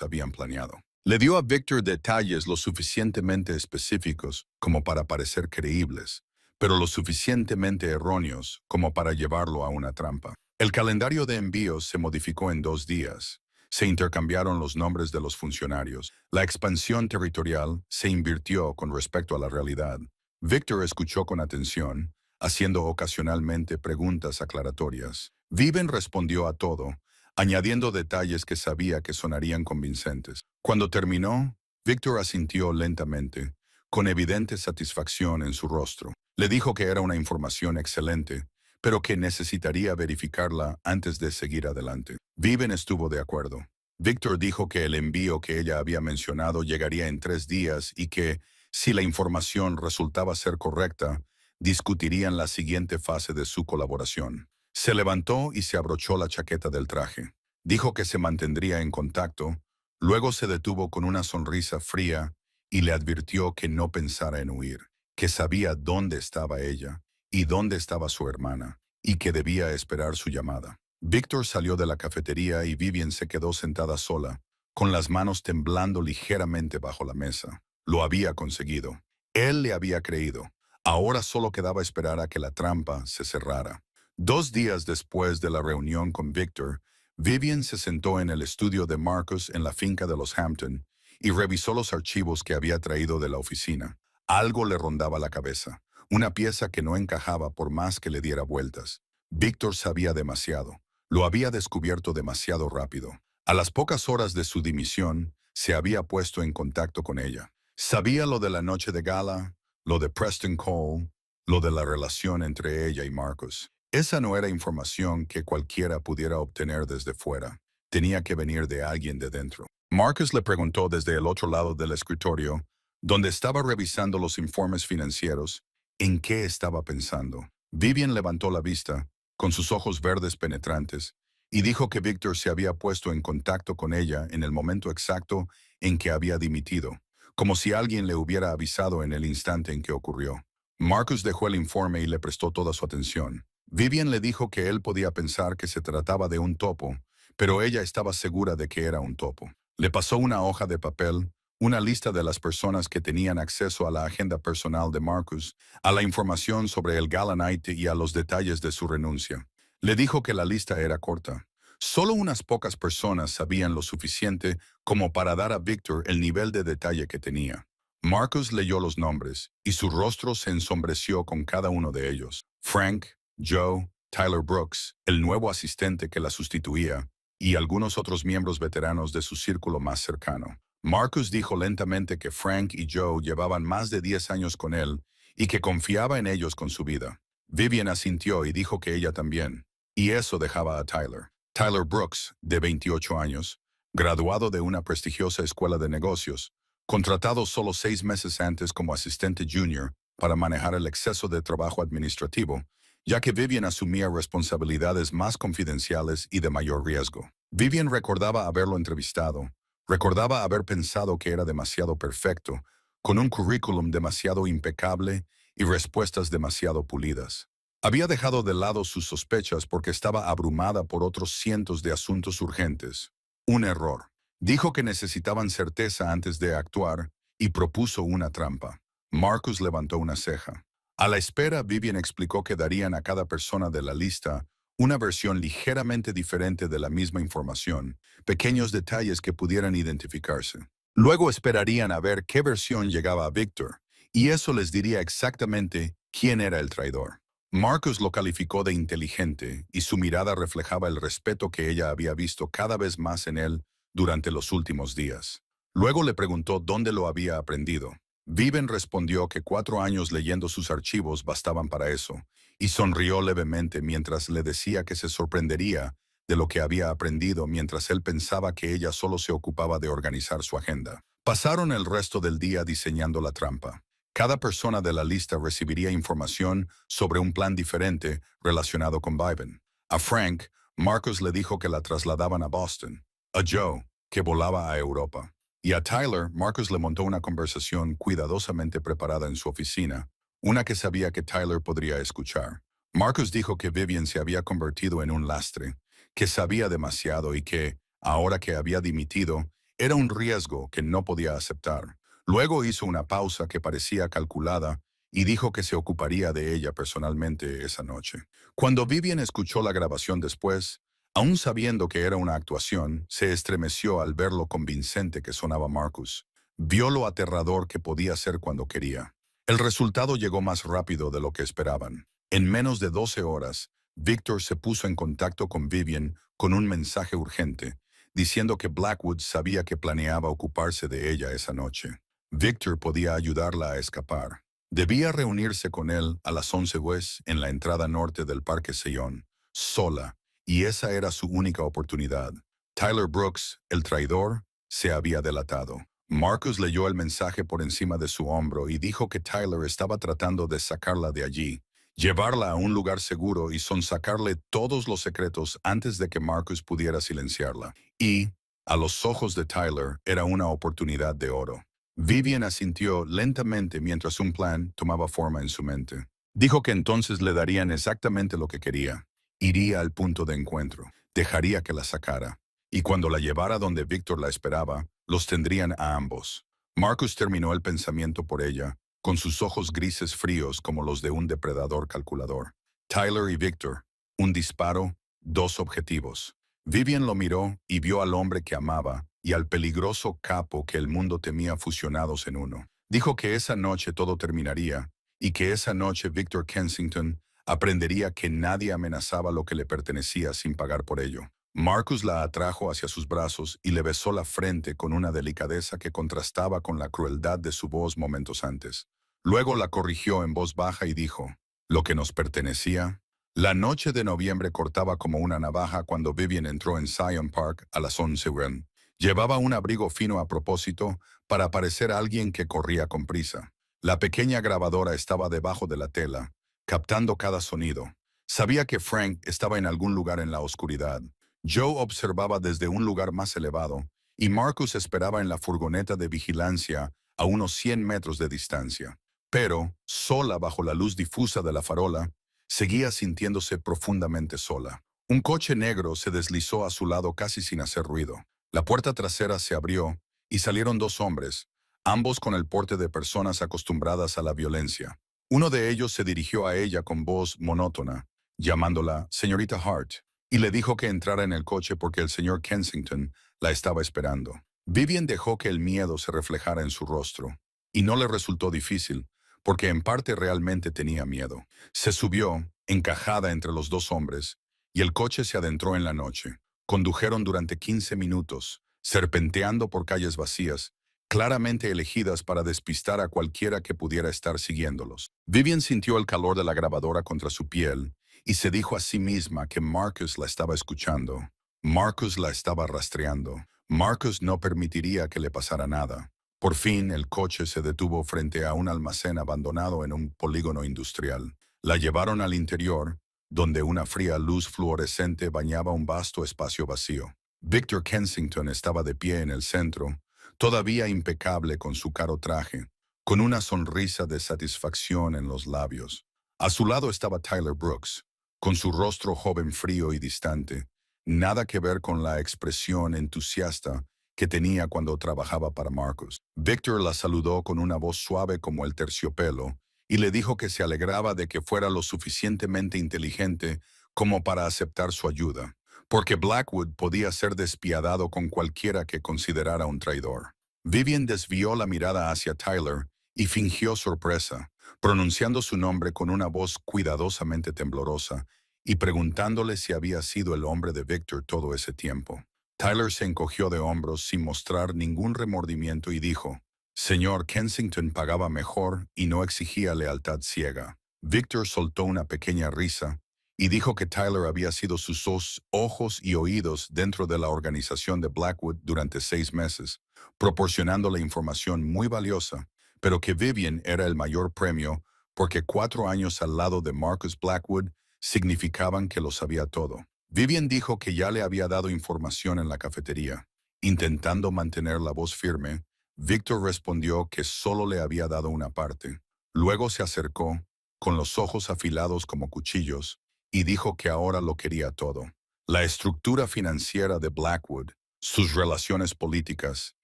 habían planeado. Le dio a Victor detalles lo suficientemente específicos como para parecer creíbles, pero lo suficientemente erróneos como para llevarlo a una trampa. El calendario de envíos se modificó en 2 días. Se intercambiaron los nombres de los funcionarios. La expansión territorial se invirtió con respecto a la realidad. Victor escuchó con atención, haciendo ocasionalmente preguntas aclaratorias. Vivian respondió a todo, añadiendo detalles que sabía que sonarían convincentes. Cuando terminó, Victor asintió lentamente, con evidente satisfacción en su rostro. Le dijo que era una información excelente, pero que necesitaría verificarla antes de seguir adelante. Vivian estuvo de acuerdo. Victor dijo que el envío que ella había mencionado llegaría en 3 días y que, si la información resultaba ser correcta, discutirían la siguiente fase de su colaboración. Se levantó y se abrochó la chaqueta del traje. Dijo que se mantendría en contacto, luego se detuvo con una sonrisa fría y le advirtió que no pensara en huir, que sabía dónde estaba ella y dónde estaba su hermana, y que debía esperar su llamada. Victor salió de la cafetería y Vivian se quedó sentada sola, con las manos temblando ligeramente bajo la mesa. Lo había conseguido. Él le había creído. Ahora solo quedaba esperar a que la trampa se cerrara. 2 días después de la reunión con Victor, Vivian se sentó en el estudio de Marcus en la finca de los Hampton y revisó los archivos que había traído de la oficina. Algo le rondaba la cabeza, una pieza que no encajaba por más que le diera vueltas. Victor sabía demasiado. Lo había descubierto demasiado rápido. A las pocas horas de su dimisión, se había puesto en contacto con ella. Sabía lo de la noche de gala, lo de Preston Cole, lo de la relación entre ella y Marcus. Esa no era información que cualquiera pudiera obtener desde fuera. Tenía que venir de alguien de dentro. Marcus le preguntó desde el otro lado del escritorio, donde estaba revisando los informes financieros, en qué estaba pensando. Vivian levantó la vista, con sus ojos verdes penetrantes, y dijo que Victor se había puesto en contacto con ella en el momento exacto en que había dimitido, como si alguien le hubiera avisado en el instante en que ocurrió. Marcus dejó el informe y le prestó toda su atención. Vivian le dijo que él podía pensar que se trataba de un topo, pero ella estaba segura de que era un topo. Le pasó una hoja de papel, una lista de las personas que tenían acceso a la agenda personal de Marcus, a la información sobre el Gala Night y a los detalles de su renuncia. Le dijo que la lista era corta. Solo unas pocas personas sabían lo suficiente como para dar a Victor el nivel de detalle que tenía. Marcus leyó los nombres, y su rostro se ensombreció con cada uno de ellos. Frank, Joe, Tyler Brooks, el nuevo asistente que la sustituía, y algunos otros miembros veteranos de su círculo más cercano. Marcus dijo lentamente que Frank y Joe llevaban más de 10 años con él y que confiaba en ellos con su vida. Vivian asintió y dijo que ella también. Y eso dejaba a Tyler. Tyler Brooks, de 28 años, graduado de una prestigiosa escuela de negocios, contratado solo 6 meses antes como asistente junior para manejar el exceso de trabajo administrativo, ya que Vivian asumía responsabilidades más confidenciales y de mayor riesgo. Vivian recordaba haberlo entrevistado, recordaba haber pensado que era demasiado perfecto, con un currículum demasiado impecable y respuestas demasiado pulidas. Había dejado de lado sus sospechas porque estaba abrumada por otros cientos de asuntos urgentes. Un error. Dijo que necesitaban certeza antes de actuar y propuso una trampa. Marcus levantó una ceja. A la espera, Vivian explicó que darían a cada persona de la lista una versión ligeramente diferente de la misma información, pequeños detalles que pudieran identificarse. Luego esperarían a ver qué versión llegaba a Victor, y eso les diría exactamente quién era el traidor. Marcus lo calificó de inteligente, y su mirada reflejaba el respeto que ella había visto cada vez más en él durante los últimos días. Luego le preguntó dónde lo había aprendido. Vivian respondió que 4 años leyendo sus archivos bastaban para eso, y sonrió levemente mientras le decía que se sorprendería de lo que había aprendido mientras él pensaba que ella solo se ocupaba de organizar su agenda. Pasaron el resto del día diseñando la trampa. Cada persona de la lista recibiría información sobre un plan diferente relacionado con Vivian. A Frank, Marcus le dijo que la trasladaban a Boston. A Joe, que volaba a Europa. Y a Tyler, Marcus le montó una conversación cuidadosamente preparada en su oficina, una que sabía que Tyler podría escuchar. Marcus dijo que Vivian se había convertido en un lastre, que sabía demasiado y que, ahora que había dimitido, era un riesgo que no podía aceptar. Luego hizo una pausa que parecía calculada y dijo que se ocuparía de ella personalmente esa noche. Cuando Vivian escuchó la grabación después, aún sabiendo que era una actuación, se estremeció al ver lo convincente que sonaba Marcus. Vio lo aterrador que podía ser cuando quería. El resultado llegó más rápido de lo que esperaban. En menos de 12 horas, Victor se puso en contacto con Vivian con un mensaje urgente, diciendo que Blackwood sabía que planeaba ocuparse de ella esa noche. Victor podía ayudarla a escapar. Debía reunirse con él a las 11 West en la entrada norte del Parque Sillon, sola, y esa era su única oportunidad. Tyler Brooks, el traidor, se había delatado. Marcus leyó el mensaje por encima de su hombro y dijo que Tyler estaba tratando de sacarla de allí, llevarla a un lugar seguro y sonsacarle todos los secretos antes de que Marcus pudiera silenciarla. Y, a los ojos de Tyler, era una oportunidad de oro. Vivian asintió lentamente mientras un plan tomaba forma en su mente. Dijo que entonces le darían exactamente lo que quería. Iría al punto de encuentro, dejaría que la sacara, y cuando la llevara donde Victor la esperaba, los tendrían a ambos. Marcus terminó el pensamiento por ella, con sus ojos grises fríos como los de un depredador calculador. Tyler y Victor, un disparo, dos objetivos. Vivian lo miró y vio al hombre que amaba y al peligroso capo que el mundo temía fusionados en uno. Dijo que esa noche todo terminaría y que esa noche Victor Kensington aprendería que nadie amenazaba lo que le pertenecía sin pagar por ello. Marcus la atrajo hacia sus brazos y le besó la frente con una delicadeza que contrastaba con la crueldad de su voz momentos antes. Luego la corrigió en voz baja y dijo, «¿Lo que nos pertenecía?» La noche de noviembre cortaba como una navaja cuando Vivian entró en Zion Park a las 11 am. Llevaba un abrigo fino a propósito para parecer alguien que corría con prisa. La pequeña grabadora estaba debajo de la tela, captando cada sonido. Sabía que Frank estaba en algún lugar en la oscuridad. Joe observaba desde un lugar más elevado, y Marcus esperaba en la furgoneta de vigilancia a unos 100 metros de distancia. Pero, sola bajo la luz difusa de la farola, seguía sintiéndose profundamente sola. Un coche negro se deslizó a su lado casi sin hacer ruido. La puerta trasera se abrió y salieron dos hombres, ambos con el porte de personas acostumbradas a la violencia. Uno de ellos se dirigió a ella con voz monótona, llamándola señorita Hart, y le dijo que entrara en el coche porque el señor Kensington la estaba esperando. Vivian dejó que el miedo se reflejara en su rostro, y no le resultó difícil, porque en parte realmente tenía miedo. Se subió, encajada entre los dos hombres, y el coche se adentró en la noche. Condujeron durante 15 minutos, serpenteando por calles vacías, claramente elegidas para despistar a cualquiera que pudiera estar siguiéndolos. Vivian sintió el calor de la grabadora contra su piel y se dijo a sí misma que Marcus la estaba escuchando. Marcus la estaba rastreando. Marcus no permitiría que le pasara nada. Por fin, el coche se detuvo frente a un almacén abandonado en un polígono industrial. La llevaron al interior, donde una fría luz fluorescente bañaba un vasto espacio vacío. Victor Kensington estaba de pie en el centro, todavía impecable con su caro traje, con una sonrisa de satisfacción en los labios. A su lado estaba Tyler Brooks, con su rostro joven frío y distante, nada que ver con la expresión entusiasta que tenía cuando trabajaba para Marcus. Victor la saludó con una voz suave como el terciopelo y le dijo que se alegraba de que fuera lo suficientemente inteligente como para aceptar su ayuda, porque Blackwood podía ser despiadado con cualquiera que considerara un traidor. Vivian desvió la mirada hacia Tyler y fingió sorpresa, pronunciando su nombre con una voz cuidadosamente temblorosa y preguntándole si había sido el hombre de Victor todo ese tiempo. Tyler se encogió de hombros sin mostrar ningún remordimiento y dijo, «Señor Kensington pagaba mejor y no exigía lealtad ciega». Victor soltó una pequeña risa y dijo que Tyler había sido sus ojos y oídos dentro de la organización de Blackwood durante 6 meses, proporcionándole información muy valiosa, pero que Vivian era el mayor premio porque 4 años al lado de Marcus Blackwood significaban que lo sabía todo. Vivian dijo que ya le había dado información en la cafetería. Intentando mantener la voz firme, Victor respondió que solo le había dado una parte. Luego se acercó, con los ojos afilados como cuchillos, y dijo que ahora lo quería todo. La estructura financiera de Blackwood, sus relaciones políticas,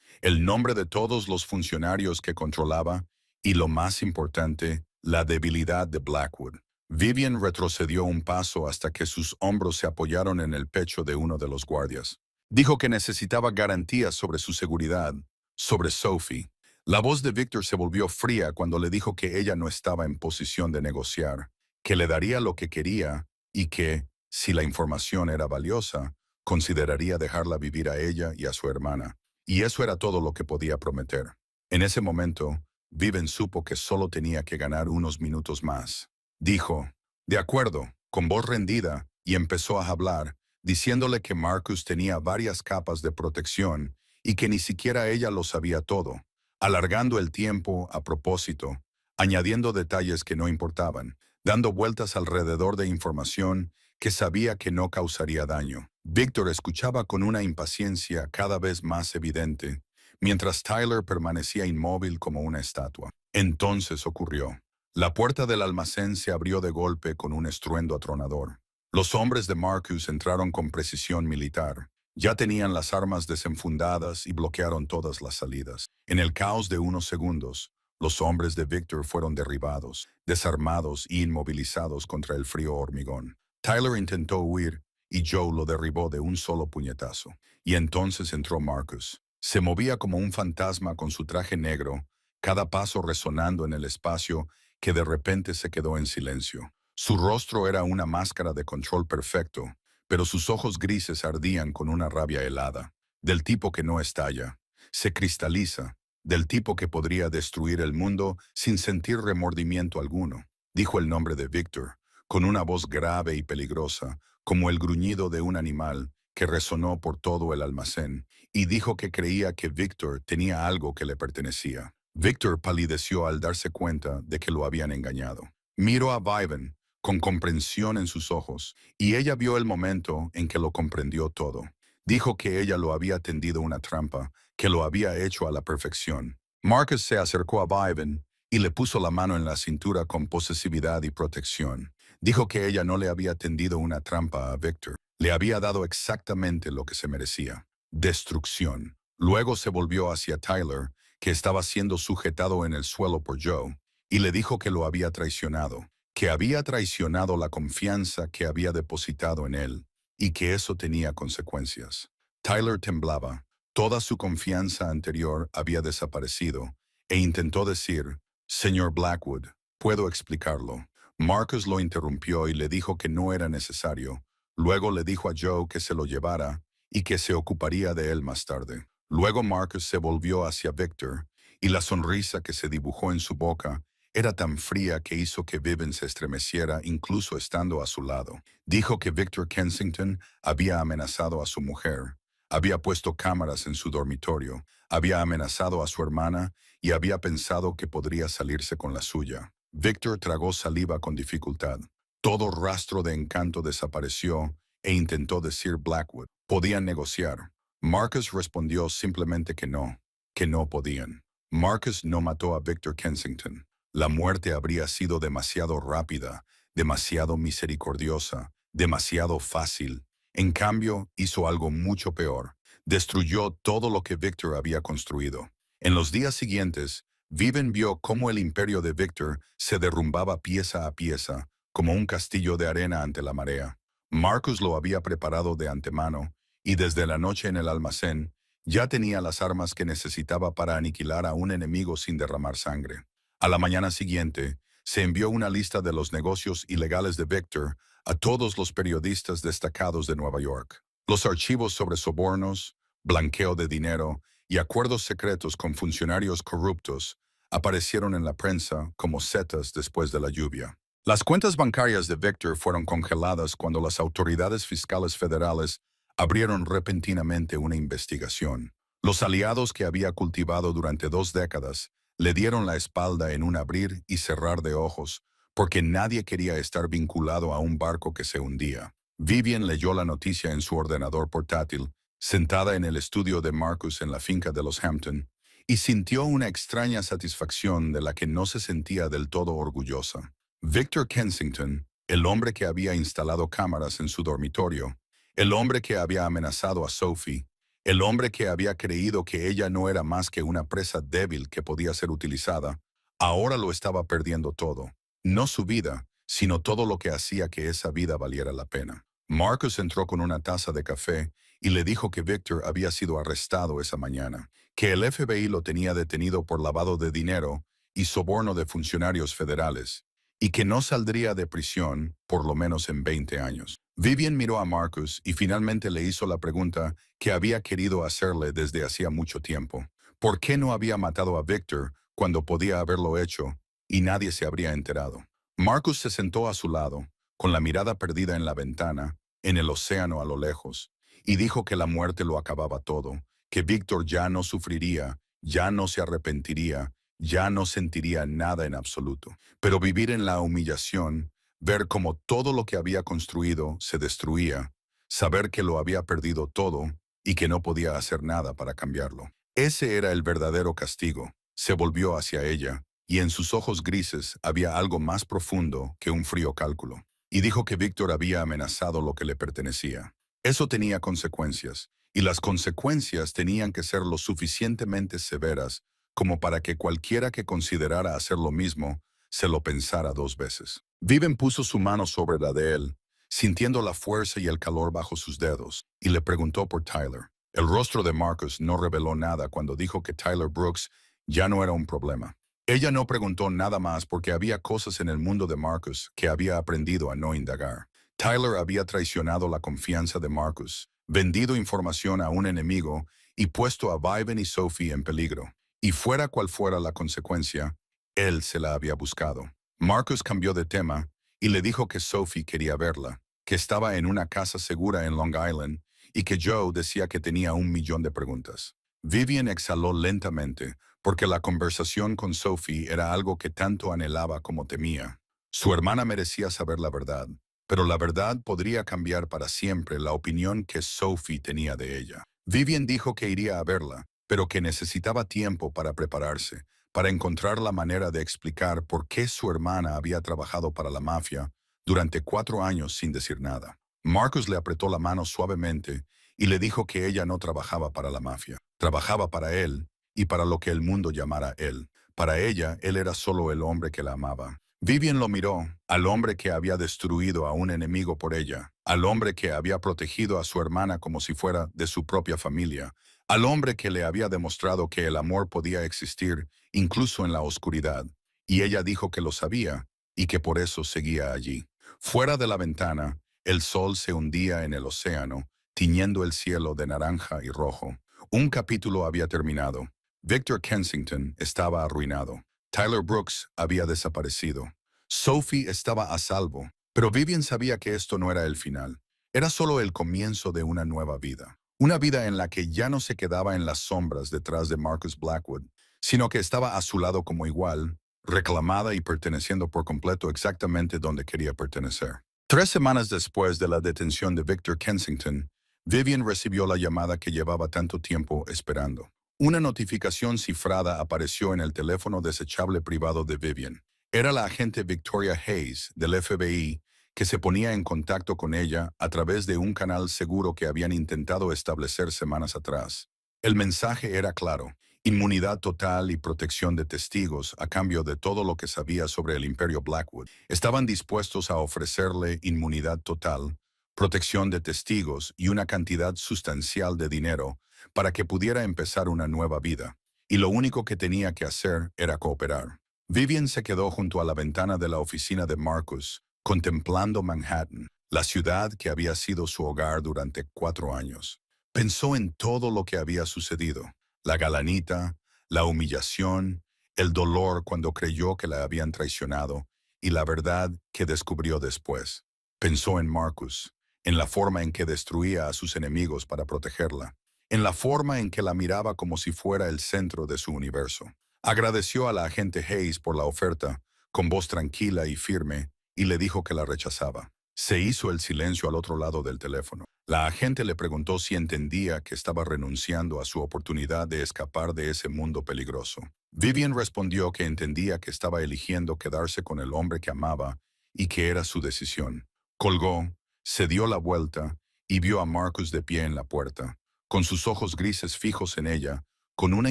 el nombre de todos los funcionarios que controlaba y, lo más importante, la debilidad de Blackwood. Vivian retrocedió un paso hasta que sus hombros se apoyaron en el pecho de uno de los guardias. Dijo que necesitaba garantías sobre su seguridad, sobre Sophie. La voz de Victor se volvió fría cuando le dijo que ella no estaba en posición de negociar, que le daría lo que quería y que, si la información era valiosa, consideraría dejarla vivir a ella y a su hermana. Y eso era todo lo que podía prometer. En ese momento, Vivian supo que solo tenía que ganar unos minutos más. Dijo, «De acuerdo», con voz rendida, y empezó a hablar, diciéndole que Marcus tenía varias capas de protección y que ni siquiera ella lo sabía todo, alargando el tiempo a propósito, añadiendo detalles que no importaban, dando vueltas alrededor de información que sabía que no causaría daño. Víctor escuchaba con una impaciencia cada vez más evidente, mientras Tyler permanecía inmóvil como una estatua. Entonces ocurrió. La puerta del almacén se abrió de golpe con un estruendo atronador. Los hombres de Marcus entraron con precisión militar. Ya tenían las armas desenfundadas y bloquearon todas las salidas. En el caos de unos segundos, los hombres de Victor fueron derribados, desarmados y inmovilizados contra el frío hormigón. Tyler intentó huir y Joe lo derribó de un solo puñetazo. Y entonces entró Marcus. Se movía como un fantasma con su traje negro, cada paso resonando en el espacio que de repente se quedó en silencio. Su rostro era una máscara de control perfecto, pero sus ojos grises ardían con una rabia helada, del tipo que no estalla, se cristaliza, del tipo que podría destruir el mundo sin sentir remordimiento alguno. Dijo el nombre de Victor, con una voz grave y peligrosa, como el gruñido de un animal que resonó por todo el almacén, y dijo que creía que Victor tenía algo que le pertenecía. Victor palideció al darse cuenta de que lo habían engañado. Miró a Viven, con comprensión en sus ojos, y ella vio el momento en que lo comprendió todo. Dijo que ella lo había tendido una trampa, que lo había hecho a la perfección. Marcus se acercó a Viven y le puso la mano en la cintura con posesividad y protección. Dijo que ella no le había tendido una trampa a Victor. Le había dado exactamente lo que se merecía: destrucción. Luego se volvió hacia Tyler, que estaba siendo sujetado en el suelo por Joe, y le dijo que lo había traicionado, que había traicionado la confianza que había depositado en él, y que eso tenía consecuencias. Tyler temblaba. Toda su confianza anterior había desaparecido, e intentó decir: «Señor Blackwood, puedo explicarlo». Marcus lo interrumpió y le dijo que no era necesario. Luego le dijo a Joe que se lo llevara y que se ocuparía de él más tarde. Luego Marcus se volvió hacia Victor, y la sonrisa que se dibujó en su boca era tan fría que hizo que Viven se estremeciera incluso estando a su lado. Dijo que Victor Kensington había amenazado a su mujer, había puesto cámaras en su dormitorio, había amenazado a su hermana y había pensado que podría salirse con la suya. Victor tragó saliva con dificultad. Todo rastro de encanto desapareció e intentó decir Blackwood. Podían negociar. Marcus respondió simplemente que no podían. Marcus no mató a Victor Kensington. La muerte habría sido demasiado rápida, demasiado misericordiosa, demasiado fácil. En cambio, hizo algo mucho peor. Destruyó todo lo que Victor había construido. En los días siguientes, Viven vio cómo el imperio de Victor se derrumbaba pieza a pieza, como un castillo de arena ante la marea. Marcus lo había preparado de antemano, y desde la noche en el almacén, ya tenía las armas que necesitaba para aniquilar a un enemigo sin derramar sangre. A la mañana siguiente, se envió una lista de los negocios ilegales de Victor a todos los periodistas destacados de Nueva York. Los archivos sobre sobornos, blanqueo de dinero y acuerdos secretos con funcionarios corruptos aparecieron en la prensa como setas después de la lluvia. Las cuentas bancarias de Victor fueron congeladas cuando las autoridades fiscales federales abrieron repentinamente una investigación. Los aliados que había cultivado durante 2 décadas le dieron la espalda en un abrir y cerrar de ojos, porque nadie quería estar vinculado a un barco que se hundía. Vivian leyó la noticia en su ordenador portátil, sentada en el estudio de Marcus en la finca de los Hampton, y sintió una extraña satisfacción de la que no se sentía del todo orgullosa. Victor Kensington, el hombre que había instalado cámaras en su dormitorio, el hombre que había amenazado a Sophie, el hombre que había creído que ella no era más que una presa débil que podía ser utilizada, ahora lo estaba perdiendo todo. No su vida, sino todo lo que hacía que esa vida valiera la pena. Marcus entró con una taza de café y le dijo que Victor había sido arrestado esa mañana, que el FBI lo tenía detenido por lavado de dinero y soborno de funcionarios federales, y que no saldría de prisión por lo menos en 20 años. Vivian miró a Marcus y finalmente le hizo la pregunta que había querido hacerle desde hacía mucho tiempo. ¿Por qué no había matado a Victor cuando podía haberlo hecho y nadie se habría enterado? Marcus se sentó a su lado, con la mirada perdida en la ventana, en el océano a lo lejos, y dijo que la muerte lo acababa todo, que Víctor ya no sufriría, ya no se arrepentiría, ya no sentiría nada en absoluto. Pero vivir en la humillación, ver cómo todo lo que había construido se destruía, saber que lo había perdido todo y que no podía hacer nada para cambiarlo. Ese era el verdadero castigo. Se volvió hacia ella, y en sus ojos grises había algo más profundo que un frío cálculo. Y dijo que Víctor había amenazado lo que le pertenecía. Eso tenía consecuencias, y las consecuencias tenían que ser lo suficientemente severas como para que cualquiera que considerara hacer lo mismo se lo pensara dos veces. Vivian puso su mano sobre la de él, sintiendo la fuerza y el calor bajo sus dedos, y le preguntó por Tyler. El rostro de Marcus no reveló nada cuando dijo que Tyler Brooks ya no era un problema. Ella no preguntó nada más porque había cosas en el mundo de Marcus que había aprendido a no indagar. Tyler había traicionado la confianza de Marcus, vendido información a un enemigo y puesto a Vivian y Sophie en peligro. Y fuera cual fuera la consecuencia, él se la había buscado. Marcus cambió de tema y le dijo que Sophie quería verla, que estaba en una casa segura en Long Island y que Joe decía que tenía 1 millón de preguntas. Vivian exhaló lentamente porque la conversación con Sophie era algo que tanto anhelaba como temía. Su hermana merecía saber la verdad, pero la verdad podría cambiar para siempre la opinión que Sophie tenía de ella. Vivian dijo que iría a verla, pero que necesitaba tiempo para prepararse, para encontrar la manera de explicar por qué su hermana había trabajado para la mafia durante 4 años sin decir nada. Marcus le apretó la mano suavemente y le dijo que ella no trabajaba para la mafia, trabajaba para él y para lo que el mundo llamara él. Para ella, él era solo el hombre que la amaba. Vivian lo miró, al hombre que había destruido a un enemigo por ella, al hombre que había protegido a su hermana como si fuera de su propia familia, al hombre que le había demostrado que el amor podía existir incluso en la oscuridad, y ella dijo que lo sabía y que por eso seguía allí. Fuera de la ventana, el sol se hundía en el océano, tiñendo el cielo de naranja y rojo. Un capítulo había terminado. Victor Kensington estaba arruinado. Tyler Brooks había desaparecido. Sophie estaba a salvo, pero Vivian sabía que esto no era el final. Era solo el comienzo de una nueva vida. Una vida en la que ya no se quedaba en las sombras detrás de Marcus Blackwood, sino que estaba a su lado como igual, reclamada y perteneciendo por completo exactamente donde quería pertenecer. 3 semanas después de la detención de Victor Kensington, Vivian recibió la llamada que llevaba tanto tiempo esperando. Una notificación cifrada apareció en el teléfono desechable privado de Vivian. Era la agente Victoria Hayes, del FBI, que se ponía en contacto con ella a través de un canal seguro que habían intentado establecer semanas atrás. El mensaje era claro: inmunidad total y protección de testigos a cambio de todo lo que sabía sobre el imperio Blackwood. Estaban dispuestos a ofrecerle inmunidad total, protección de testigos y una cantidad sustancial de dinero para que pudiera empezar una nueva vida, y lo único que tenía que hacer era cooperar. Vivian se quedó junto a la ventana de la oficina de Marcus, contemplando Manhattan, la ciudad que había sido su hogar durante 4 años. Pensó en todo lo que había sucedido: la galanita, la humillación, el dolor cuando creyó que la habían traicionado, y la verdad que descubrió después. Pensó en Marcus, en la forma en que destruía a sus enemigos para protegerla, en la forma en que la miraba como si fuera el centro de su universo. Agradeció a la agente Hayes por la oferta, con voz tranquila y firme, y le dijo que la rechazaba. Se hizo el silencio al otro lado del teléfono. La agente le preguntó si entendía que estaba renunciando a su oportunidad de escapar de ese mundo peligroso. Vivian respondió que entendía que estaba eligiendo quedarse con el hombre que amaba y que era su decisión. Colgó, se dio la vuelta y vio a Marcus de pie en la puerta, con sus ojos grises fijos en ella, con una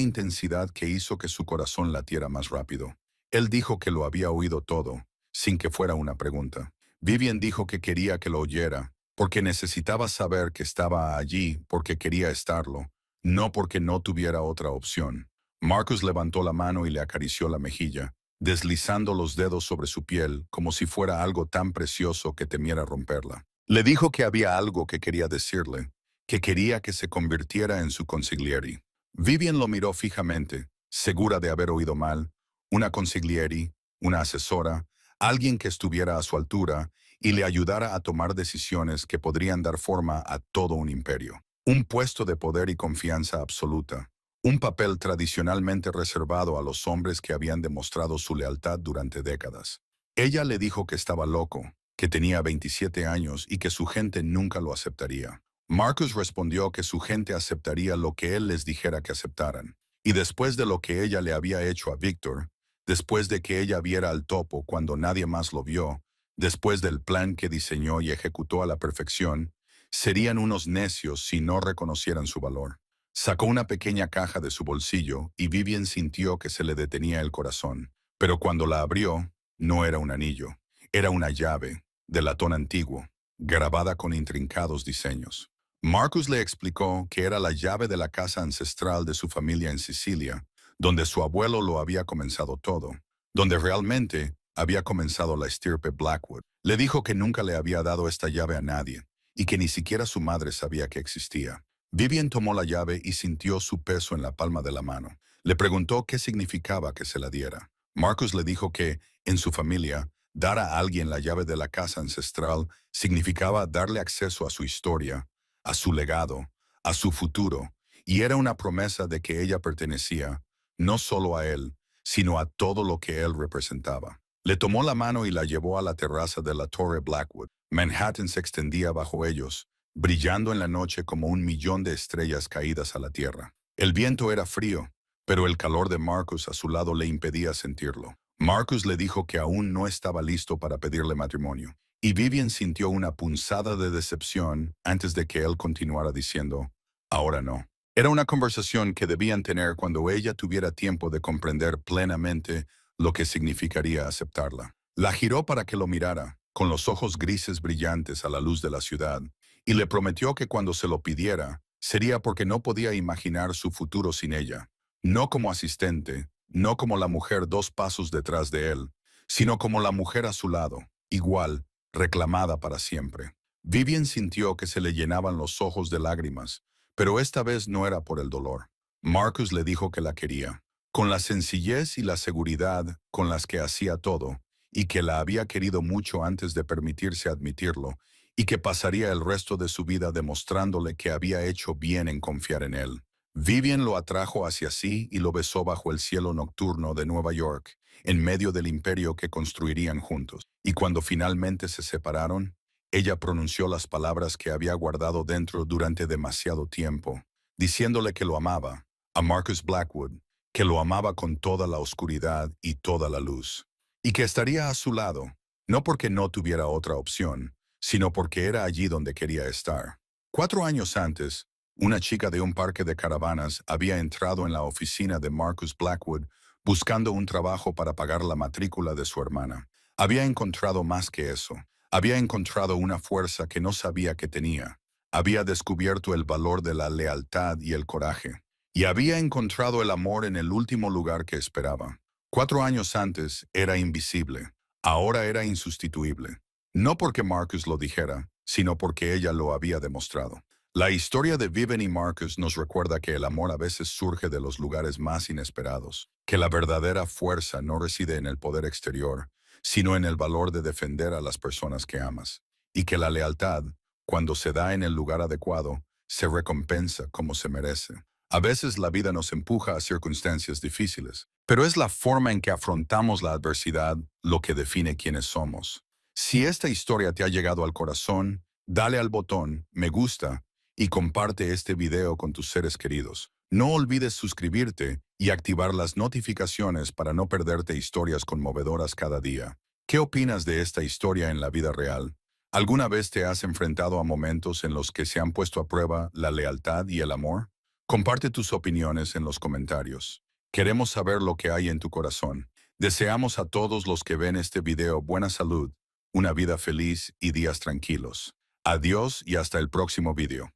intensidad que hizo que su corazón latiera más rápido. Él dijo que lo había oído todo, sin que fuera una pregunta. Vivian dijo que quería que lo oyera, porque necesitaba saber que estaba allí porque quería estarlo, no porque no tuviera otra opción. Marcus levantó la mano y le acarició la mejilla, deslizando los dedos sobre su piel como si fuera algo tan precioso que temiera romperla. Le dijo que había algo que quería decirle, que quería que se convirtiera en su consigliere. Vivian lo miró fijamente, segura de haber oído mal. Una consigliere, una asesora, alguien que estuviera a su altura y le ayudara a tomar decisiones que podrían dar forma a todo un imperio. Un puesto de poder y confianza absoluta. Un papel tradicionalmente reservado a los hombres que habían demostrado su lealtad durante décadas. Ella le dijo que estaba loco, que tenía 27 años y que su gente nunca lo aceptaría. Marcus respondió que su gente aceptaría lo que él les dijera que aceptaran. Y después de lo que ella le había hecho a Víctor, después de que ella viera al topo cuando nadie más lo vio, después del plan que diseñó y ejecutó a la perfección, serían unos necios si no reconocieran su valor. Sacó una pequeña caja de su bolsillo y Vivian sintió que se le detenía el corazón. Pero cuando la abrió, no era un anillo, era una llave, de latón antiguo, grabada con intrincados diseños. Marcus le explicó que era la llave de la casa ancestral de su familia en Sicilia, donde su abuelo lo había comenzado todo, donde realmente había comenzado la estirpe Blackwood. Le dijo que nunca le había dado esta llave a nadie, y que ni siquiera su madre sabía que existía. Vivian tomó la llave y sintió su peso en la palma de la mano. Le preguntó qué significaba que se la diera. Marcus le dijo que, en su familia, dar a alguien la llave de la casa ancestral significaba darle acceso a su historia, a su legado, a su futuro, y era una promesa de que ella pertenecía, no solo a él, sino a todo lo que él representaba. Le tomó la mano y la llevó a la terraza de la Torre Blackwood. Manhattan se extendía bajo ellos, brillando en la noche como un millón de estrellas caídas a la tierra. El viento era frío, pero el calor de Marcus a su lado le impedía sentirlo. Marcus le dijo que aún no estaba listo para pedirle matrimonio, y Vivian sintió una punzada de decepción antes de que él continuara diciendo, ahora no. Era una conversación que debían tener cuando ella tuviera tiempo de comprender plenamente lo que significaría aceptarla. La giró para que lo mirara, con los ojos grises brillantes a la luz de la ciudad, y le prometió que cuando se lo pidiera, sería porque no podía imaginar su futuro sin ella. No como asistente, no como la mujer 2 pasos detrás de él, sino como la mujer a su lado, igual, reclamada para siempre. Vivian sintió que se le llenaban los ojos de lágrimas, pero esta vez no era por el dolor. Marcus le dijo que la quería, con la sencillez y la seguridad con las que hacía todo, y que la había querido mucho antes de permitirse admitirlo, y que pasaría el resto de su vida demostrándole que había hecho bien en confiar en él. Vivian lo atrajo hacia sí y lo besó bajo el cielo nocturno de Nueva York, en medio del imperio que construirían juntos. Y cuando finalmente se separaron, ella pronunció las palabras que había guardado dentro durante demasiado tiempo, diciéndole que lo amaba, a Marcus Blackwood, que lo amaba con toda la oscuridad y toda la luz, y que estaría a su lado, no porque no tuviera otra opción, sino porque era allí donde quería estar. 4 años antes, una chica de un parque de caravanas había entrado en la oficina de Marcus Blackwood buscando un trabajo para pagar la matrícula de su hermana. Había encontrado más que eso. Había encontrado una fuerza que no sabía que tenía. Había descubierto el valor de la lealtad y el coraje. Y había encontrado el amor en el último lugar que esperaba. 4 años antes era invisible. Ahora era insustituible. No porque Marcus lo dijera, sino porque ella lo había demostrado. La historia de Vivian y Marcus nos recuerda que el amor a veces surge de los lugares más inesperados, que la verdadera fuerza no reside en el poder exterior, sino en el valor de defender a las personas que amas, y que la lealtad, cuando se da en el lugar adecuado, se recompensa como se merece. A veces la vida nos empuja a circunstancias difíciles, pero es la forma en que afrontamos la adversidad lo que define quiénes somos. Si esta historia te ha llegado al corazón, dale al botón me gusta y comparte este video con tus seres queridos. No olvides suscribirte y activar las notificaciones para no perderte historias conmovedoras cada día. ¿Qué opinas de esta historia en la vida real? ¿Alguna vez te has enfrentado a momentos en los que se han puesto a prueba la lealtad y el amor? Comparte tus opiniones en los comentarios. Queremos saber lo que hay en tu corazón. Deseamos a todos los que ven este video buena salud, una vida feliz y días tranquilos. Adiós y hasta el próximo video.